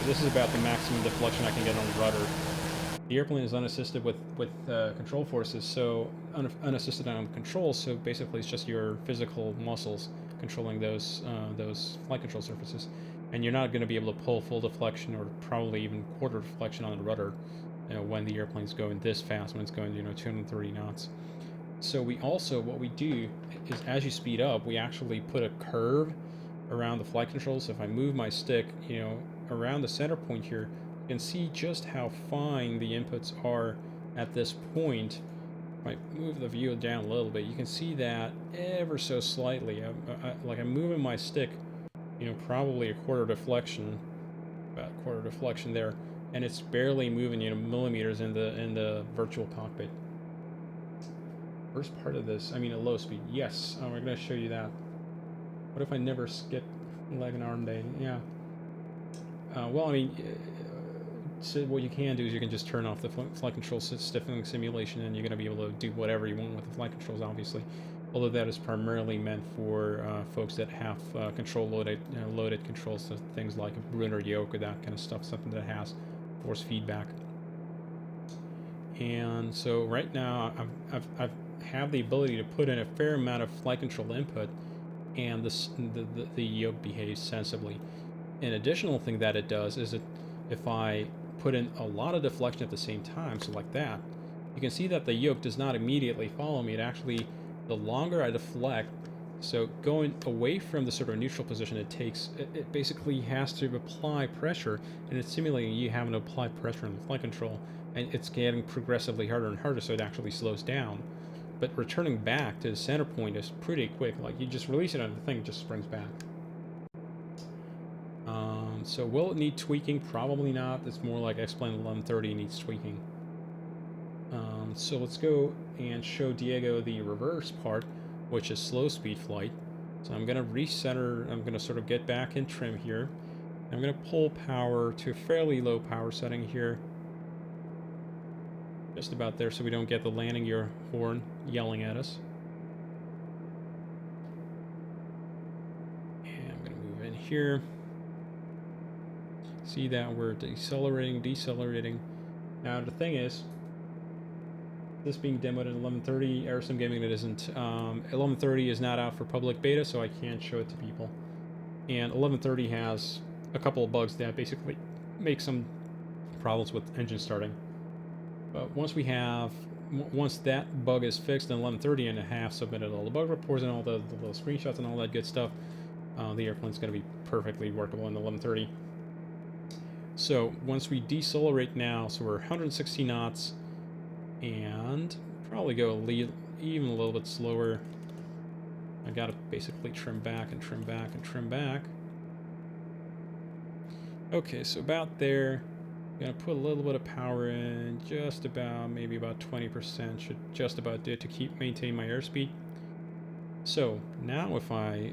this is about the maximum deflection I can get on the rudder. The airplane is unassisted with control forces, so unassisted on control. So basically, it's just your physical muscles controlling those flight control surfaces, and you're not going to be able to pull full deflection or probably even quarter deflection on the rudder, when the airplane's going this fast, when it's going 230 knots. So we also, what we do is, as you speed up, we actually put a curve around the flight controls. So if I move my stick, around the center point here, you can see just how fine the inputs are at this point. If I move the view down a little bit, you can see that ever so slightly. I'm moving my stick, probably a quarter deflection, about a quarter deflection there, and it's barely moving, millimeters in the virtual cockpit. First part of this, at low speed. Yes, we're going to show you that. What if I never skip leg and arm day? Yeah. So what you can do is you can just turn off the flight control stiffening simulation, and you're going to be able to do whatever you want with the flight controls, obviously. Although that is primarily meant for folks that have control loaded controls, so things like a Brunner yoke or that kind of stuff, something that has force feedback. And so right now I've have the ability to put in a fair amount of flight control input, and the yoke behaves sensibly. An additional thing that it does is that if I put in a lot of deflection at the same time, so like that, you can see that the yoke does not immediately follow me. It actually, the longer I deflect, so going away from the sort of neutral position, it basically has to apply pressure, and it's simulating you having to apply pressure on the flight control, and it's getting progressively harder and harder, so it actually slows down. But returning back to the center point is pretty quick. Like, you just release it and the thing just springs back. So will it need tweaking? Probably not. It's more like X-Plane 1130 needs tweaking. So let's go and show Diego the reverse part, which is slow speed flight. So I'm going to recenter. I'm going to sort of get back in trim here. I'm going to pull power to a fairly low power setting here. Just about there, so we don't get the landing gear horn yelling at us. And I'm going to move in here. See that we're decelerating. Now the thing is, this being demoed at 1130, Aerosim Gaming it isn't. 1130 is not out for public beta, so I can't show it to people. And 1130 has a couple of bugs that basically make some problems with engine starting. But once that bug is fixed in 1130 and I have submitted all the bug reports and all the little screenshots and all that good stuff, the airplane's going to be perfectly workable in the 1130. So once we decelerate now, so we're 160 knots, and probably go even a little bit slower. I gotta basically trim back and trim back and trim back. Okay, so about there. I'm gonna put a little bit of power in, just about, maybe about 20%, should just about do it to maintain my airspeed. So now if I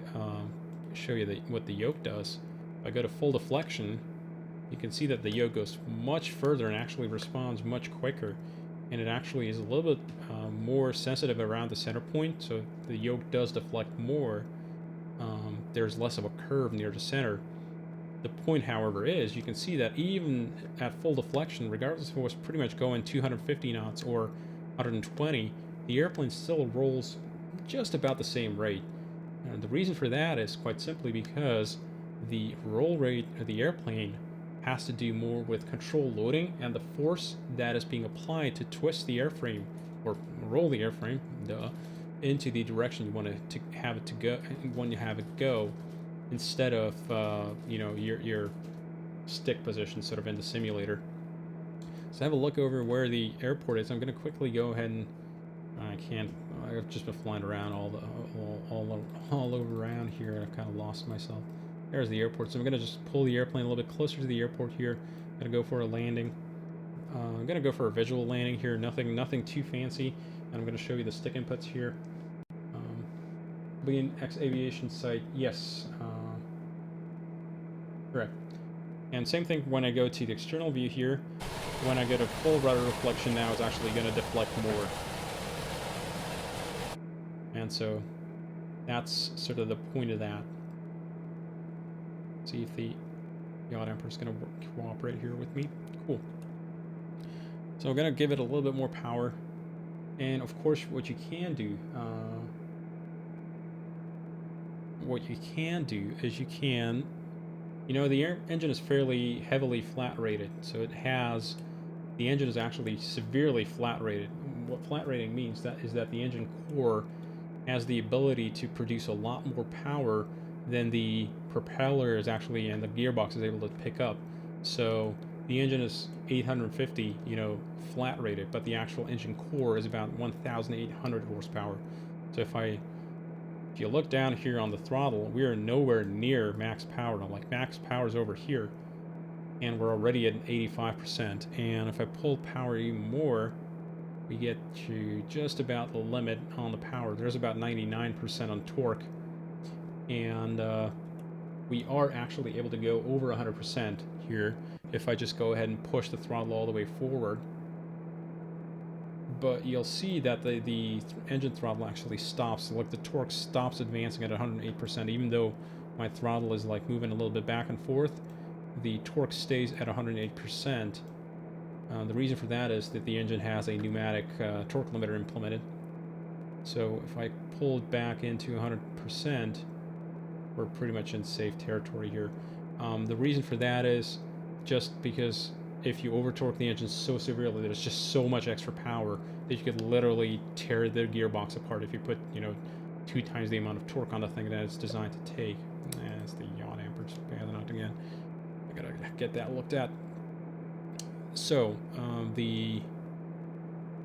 show you what the yoke does, if I go to full deflection, you can see that the yoke goes much further and actually responds much quicker, and it actually is a little bit more sensitive around the center point, so the yoke does deflect more. There's less of a curve near the center. The point, however, is you can see that even at full deflection, regardless if it was pretty much going 250 knots or 120, the airplane still rolls just about the same rate. And the reason for that is quite simply because the roll rate of the airplane has to do more with control loading and the force that is being applied to twist the airframe, or roll the airframe, into the direction you want to have it to go, when you have it go, instead of your stick position sort of in the simulator. So have a look over where the airport is. I'm going to quickly go ahead and I've just been flying around all over around here. I've kind of lost myself. There's the airport. So I'm going to just pull the airplane a little bit closer to the airport here. I'm going to go for a landing. I'm going to go for a visual landing here. Nothing too fancy. And I'm going to show you the stick inputs here. Be an X-Aviation site. Yes. Correct. And same thing when I go to the external view here. When I go to full rudder reflection now, it's actually going to deflect more. And so that's sort of the point of that. See if the yaw damper is going to cooperate here with me. Cool. So I'm going to give it a little bit more power. And of course, what you can do is the engine is fairly heavily flat rated. So the engine is actually severely flat rated. What flat rating means is that the engine core has the ability to produce a lot more power than the propeller is actually, and the gearbox is able to pick up. So the engine is 850, flat rated, but the actual engine core is about 1,800 horsepower. So if you look down here on the throttle, we are nowhere near max power. Like max power is over here, and we're already at 85%. And if I pull power even more, we get to just about the limit on the power. There's about 99% on torque, and we are actually able to go over 100% here if I just go ahead and push the throttle all the way forward. But you'll see that the engine throttle actually stops. Like the torque stops advancing at 108%, even though my throttle is like moving a little bit back and forth. The torque stays at 108%. The reason for that is that the engine has a pneumatic torque limiter implemented. So if I pull it back into 100%, we're pretty much in safe territory here. The reason for that is just because if you over-torque the engine so severely, there's just so much extra power that you could literally tear the gearbox apart if you put, 2 times the amount of torque on the thing that it's designed to take. That's the yaw damper spazzing out again. I gotta get that looked at. So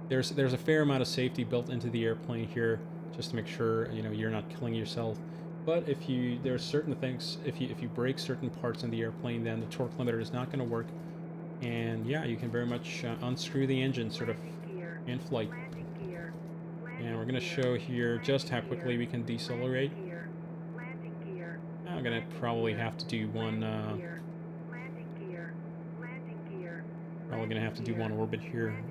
there's a fair amount of safety built into the airplane here, just to make sure you're not killing yourself. But there's certain things, if you break certain parts in the airplane, then the torque limiter is not going to work, and yeah, you can very much unscrew the engine sort of in flight. And we're going to show here just how quickly we can decelerate. I'm going to probably have to do one. Probably going to have to do one orbit here.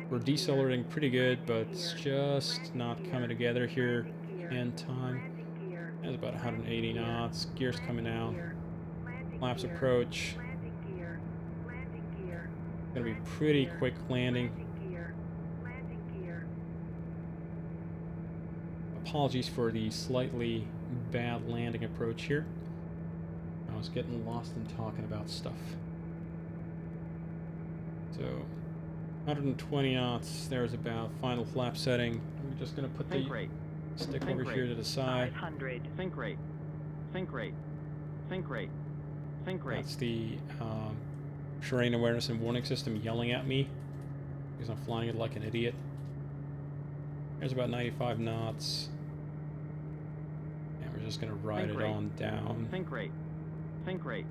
We're decelerating pretty good, but it's just not coming together here in time. That's about 180 knots. Gears coming out. Flaps approach. Gonna be pretty quick landing. Apologies for the slightly bad landing approach here. I was getting lost in talking about stuff. So 120 knots. There's about final flap setting. We're just gonna put the stick over here to the side. 500. Think rate. Think rate. Think rate. Think rate. That's the terrain awareness and warning system yelling at me because I'm flying it like an idiot. There's about 95 knots. And we're just gonna ride it on down. Think rate. Think rate.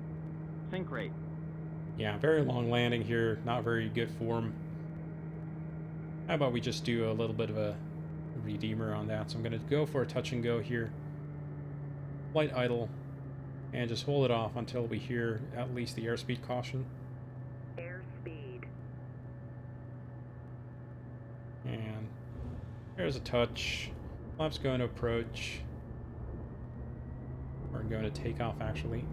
Think rate. Yeah, very long landing here, not very good form. How about we just do a little bit of a redeemer on that? So I'm going to go for a touch and go here. Flight idle. And just hold it off until we hear at least the airspeed caution. Airspeed. And there's a touch. Flaps going to approach. We're going to take off actually.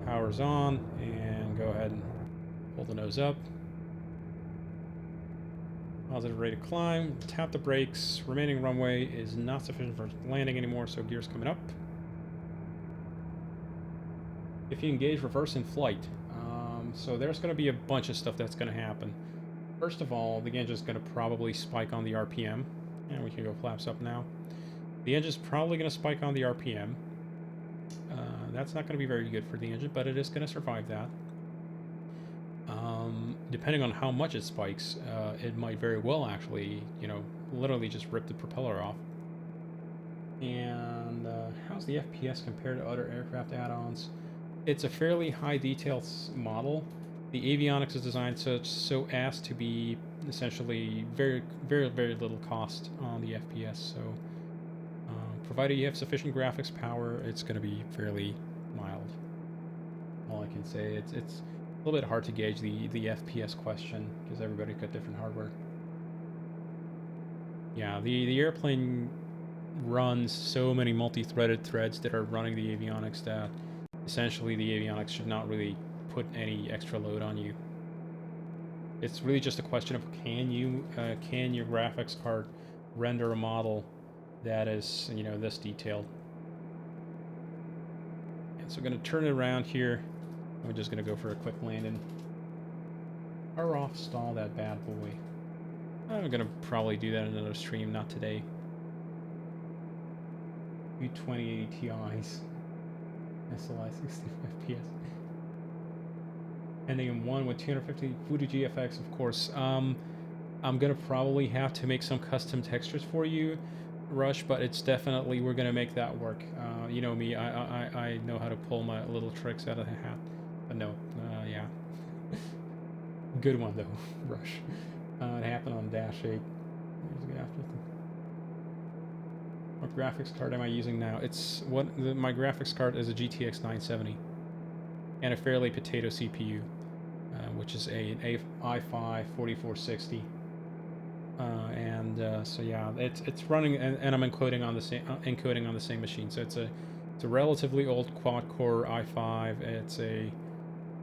Power's on, and go ahead and pull the nose up. Positive rate of climb. Tap the brakes. Remaining runway is not sufficient for landing anymore, so gears coming up. If you engage reverse in flight, so there's going to be a bunch of stuff that's going to happen. First of all, the engine's going to probably spike on the RPM, and we can go flaps up now. The engine's probably going to spike on the RPM. That's not going to be very good for the engine, but it is going to survive that. Depending on how much it spikes, it might very well actually, literally just rip the propeller off. And how's the FPS compared to other aircraft add-ons? It's a fairly high detail model. The avionics is designed so as to be essentially very, very, very little cost on the FPS. So provided you have sufficient graphics power, it's going to be fairly mild. All I can say, it's a little bit hard to gauge the FPS question because everybody's got different hardware. Yeah, the airplane runs so many multi-threaded threads that are running the avionics that essentially the avionics should not really put any extra load on you. It's really just a question of can your graphics card render a model that is, you know, this detailed. And so I'm going to turn it around here. We're just going to go for a quick landing. Power off, stall that bad boy. I'm going to probably do that in another stream, not today. U2080 Ti's. SLI 65 FPS. Ending in 1 with 250 Fuji GFX, of course. I'm going to probably have to make some custom textures for you, Rush, but it's definitely, we're going to make that work. You know me, I know how to pull my little tricks out of the hat. But no, yeah. Good one, though, Rush. It happened on Dash 8. What graphics card am I using now? It's my graphics card is a GTX 970 and a fairly potato CPU, which is an i5 4460. So yeah, it's running, and I'm encoding on the same machine. So it's a relatively old quad core i5. It's a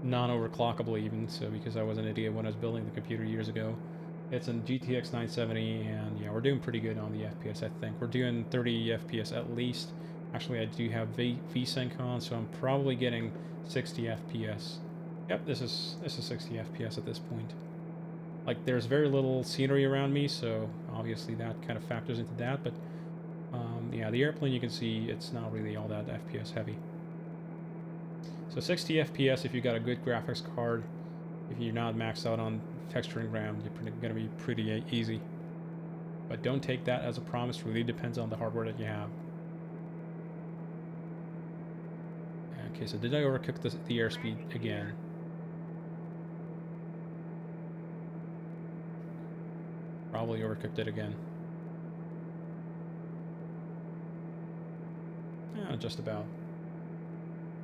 non-overclockable even, so because I was an idiot when I was building the computer years ago. It's a GTX 970, and yeah, we're doing pretty good on the FPS, I think. We're doing 30 FPS at least. Actually, I do have VSync on, so I'm probably getting 60 FPS. Yep, this is 60 FPS at this point. Like, there's very little scenery around me, so obviously that kind of factors into that, but yeah, the airplane, you can see it's not really all that FPS heavy. So 60 FPS if you got a good graphics card. If you're not maxed out on texturing RAM, you're going to be pretty easy. But don't take that as a promise. Really depends on the hardware that you have. Okay, so did I overcook the airspeed again? Probably overcooked it again. Yeah, just about.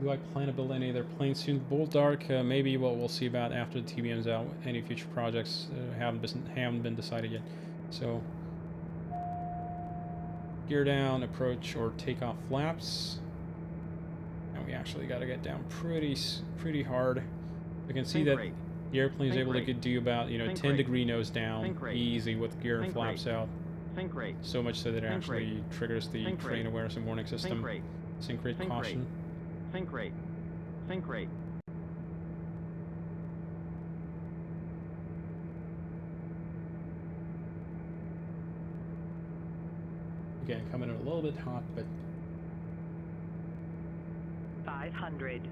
Do I plan to build any other planes soon? Bull Dark, maybe. Well, we'll see about after the TBM's out. Any future projects haven't been decided yet. So, gear down, approach, or take off flaps. And we actually got to get down pretty hard. You can see that the airplane is able to do about 10-degree nose down, easy with gear and flaps out. So much so that it actually triggers the terrain awareness and warning system. Sync rate caution. Sync rate. Sync rate. Again, coming in a little bit hot, but 500.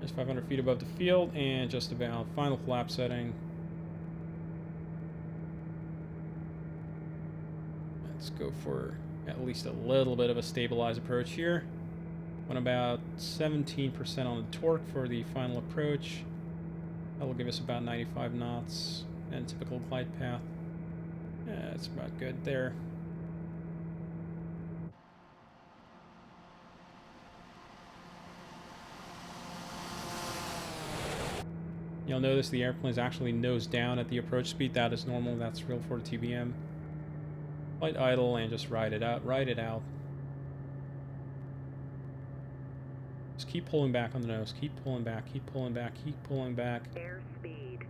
Just 500 feet above the field, and just about final flap setting. Let's go for at least a little bit of a stabilized approach here. Went about 17% on the torque for the final approach. That will give us about 95 knots and typical glide path. Yeah, it's about good there. You'll notice the airplane is actually nose down at the approach speed. That is normal. That's real for the TBM. Light idle and just ride it out. Ride it out. Just keep pulling back on the nose. Keep pulling back. Keep pulling back. Keep pulling back. Airspeed.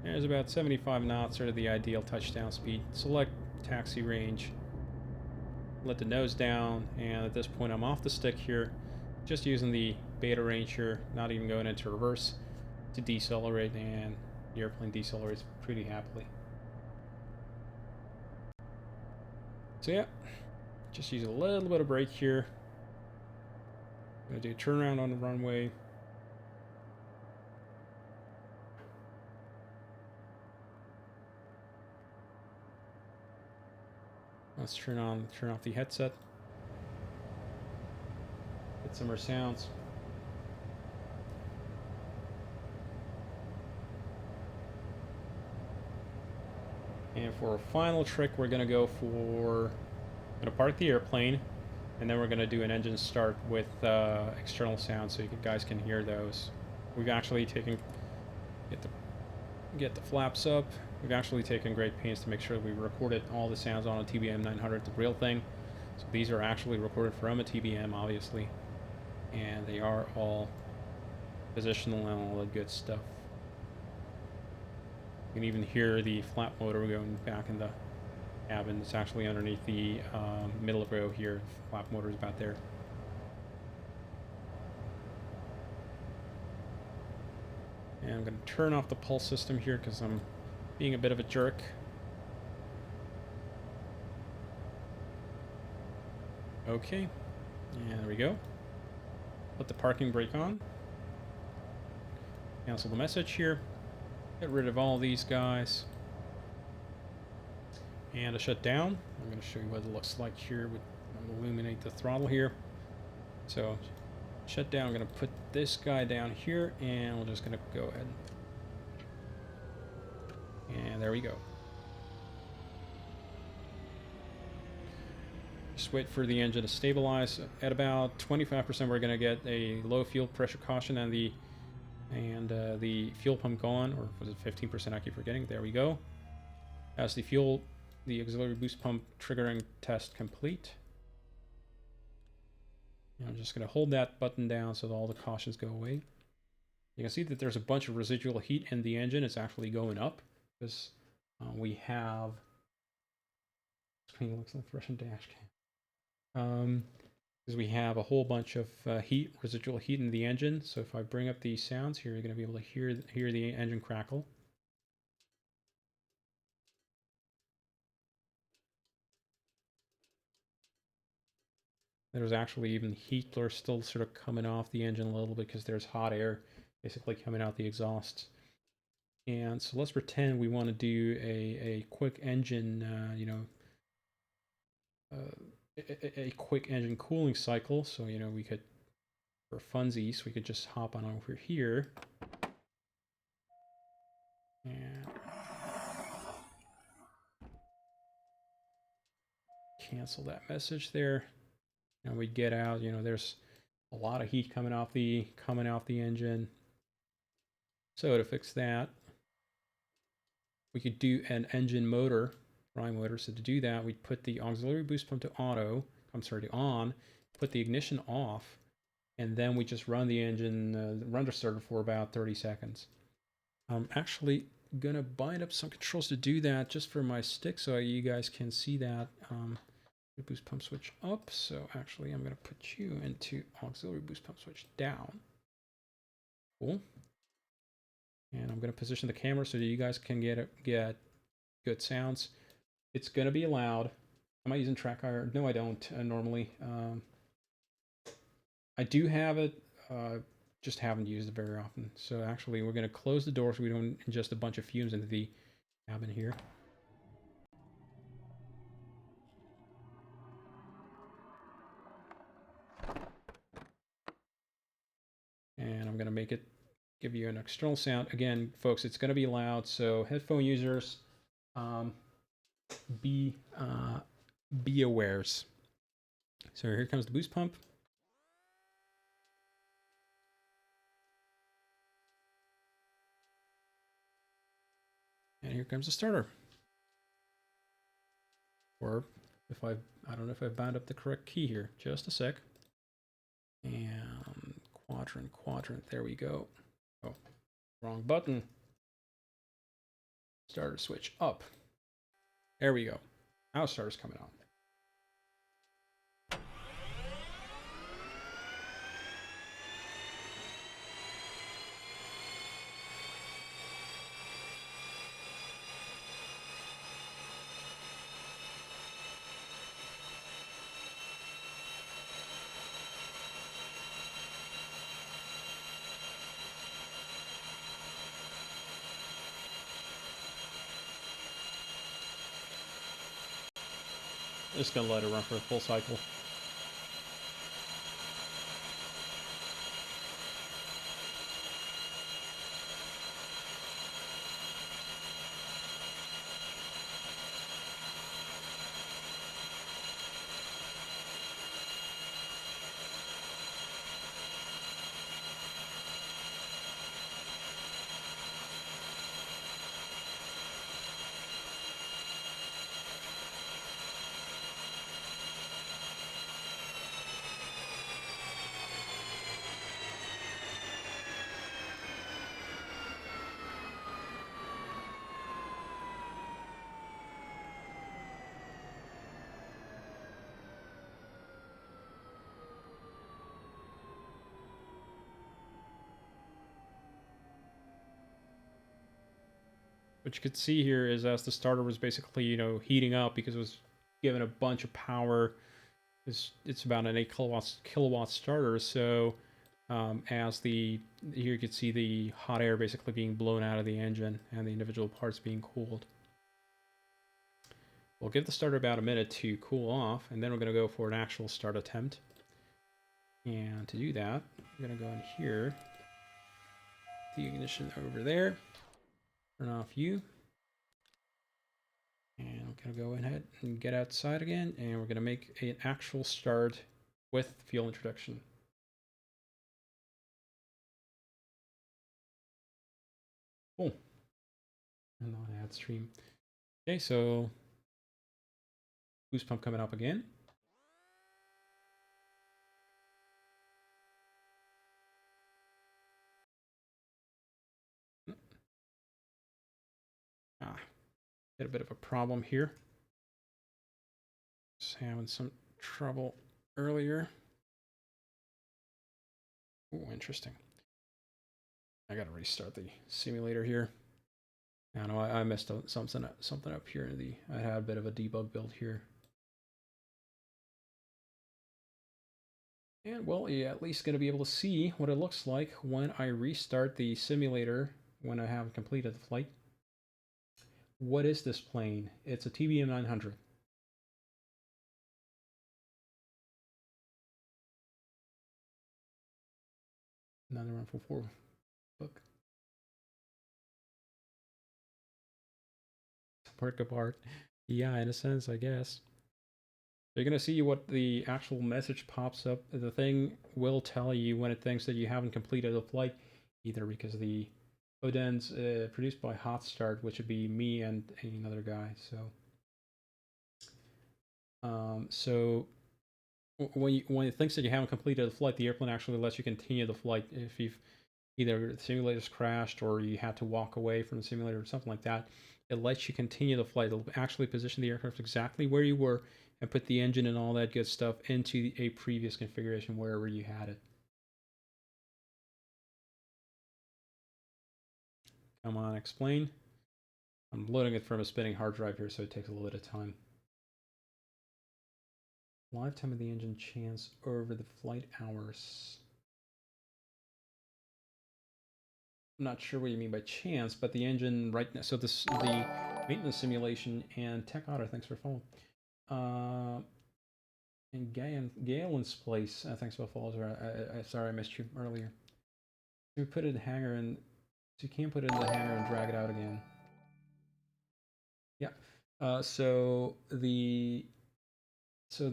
There's about 75 knots, sort of the ideal touchdown speed. Select taxi range. Let the nose down, and at this point I'm off the stick here. Just using the beta range here, not even going into reverse to decelerate, and the airplane decelerates pretty happily. So yeah, just use a little bit of brake here. I'm gonna do a turnaround on the runway. Let's turn off the headset. Get some more sounds. And for a final trick, we're gonna park the airplane, and then we're gonna do an engine start with external sound, so you guys can hear those. We've actually taken get the flaps up. We've actually taken great pains to make sure we recorded all the sounds on a TBM900, the real thing. So these are actually recorded from a TBM, obviously, and they are all positional and all that good stuff. You can even hear the flap motor going back in the cabin. It's actually underneath the middle row here. Flap motor is about there. And I'm going to turn off the pulse system here because I'm being a bit of a jerk. Okay, and there we go. Put the parking brake on. Cancel the message here. Get rid of all these guys. And to shut down, I'm going to show you what it looks like here. I'll illuminate the throttle here. So, shut down. I'm going to put this guy down here, and we're just going to go ahead. And there we go. Just wait for the engine to stabilize. At about 25%, we're going to get a low fuel pressure caution, and the fuel pump gone, or was it 15%? I keep forgetting. There we go. As the auxiliary boost pump triggering test complete. And I'm just going to hold that button down so that all the cautions go away. You can see that there's a bunch of residual heat in the engine. It's actually going up because we have screen looks like Russian dash cam. Because we have a whole bunch of residual heat in the engine. So if I bring up the sounds here, you're going to be able to hear the engine crackle. There's actually even heat still sort of coming off the engine a little bit because there's hot air basically coming out the exhausts. And so let's pretend we want to do a quick engine, a quick engine cooling cycle. So, we could, for funsies, we could just hop on over here. And cancel that message there. And we get out, there's a lot of heat coming off the engine. So to fix that, we could do an engine motor, prime motor. So to do that, we'd put the auxiliary boost pump to on, put the ignition off, and then we just run the engine, run the starter for about 30 seconds. I'm actually gonna bind up some controls to do that just for my stick so you guys can see that. Boost pump switch up. So actually, I'm going to put you into auxiliary boost pump switch down. Cool. And I'm going to position the camera so that you guys can get good sounds. It's going to be loud. Am I using track IR? No, I don't normally. I do have it, just haven't used it very often. So actually, we're going to close the door so we don't ingest a bunch of fumes into the cabin here. And I'm going to give you an external sound. Again, folks, it's going to be loud, so headphone users, be awares. So here comes the boost pump. And here comes the starter. Or if I don't know if I've bound up the correct key here. Just a sec. And quadrant, there we go. Oh, wrong button. Starter switch up. There we go. Now starter's coming on. Just gonna let it run for a full cycle. What you could see here is as the starter was basically, heating up because it was given a bunch of power. It's about an 8 kilowatt starter. So as here you could see the hot air basically being blown out of the engine and the individual parts being cooled. We'll give the starter about a minute to cool off, and then we're going to go for an actual start attempt. And to do that, we're going to go in here, the ignition over there, turn off U, and we're going to go ahead and get outside again, and we're going to make an actual start with fuel introduction. Cool. And on add stream. Okay, so boost pump coming up again. Had a bit of a problem here. Just having some trouble earlier. Oh, interesting. I gotta restart the simulator here. I know I messed up something up here. I had a bit of a debug build here. And well, you're at least gonna be able to see what it looks like when I restart the simulator when I have completed the flight. What is this plane? It's a TBM900. Another one for 4 book. Work apart. Yeah, in a sense, I guess. You're going to see what the actual message pops up. The thing will tell you when it thinks that you haven't completed a flight, either because the ODEN's produced by Hot Start, which would be me and another guy. So when it thinks that you haven't completed the flight, the airplane actually lets you continue the flight if you've either the simulator's crashed or you had to walk away from the simulator or something like that. It lets you continue the flight. It'll actually position the aircraft exactly where you were and put the engine and all that good stuff into a previous configuration wherever you had it. Come on, explain. I'm loading it from a spinning hard drive here, so it takes a little bit of time. Lifetime of the engine chance over the flight hours. I'm not sure what you mean by chance, but the engine right now. So the maintenance simulation and Tech Otter. Thanks for following. And Galen's place. Thanks for following. Sorry I missed you earlier. So we put it in the hangar, and so you can't put it in the hangar and drag it out again. Yeah. So the what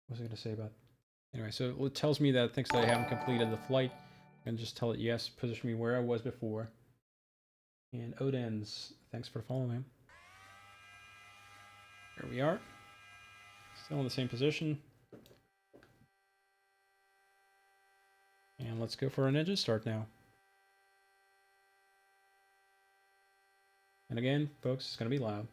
was I going to say about? Anyway, so it tells me that it thinks that I haven't completed the flight. And just tell it yes, position me where I was before. And Odens, thanks for following. There we are. Still in the same position. And let's go for an engine start now. And again, folks, it's going to be loud.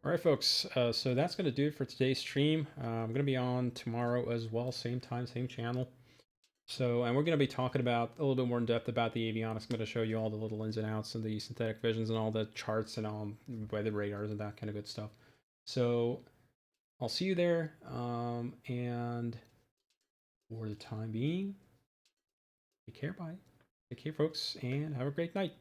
All right, folks. So that's going to do it for today's stream. I'm going to be on tomorrow as well, same time, same channel. So, and we're going to be talking about a little bit more in depth about the avionics. I'm going to show you all the little ins and outs and the synthetic visions and all the charts and all weather radars and that kind of good stuff. So, I'll see you there. And for the time being, take care, bye. Take care, folks, and have a great night.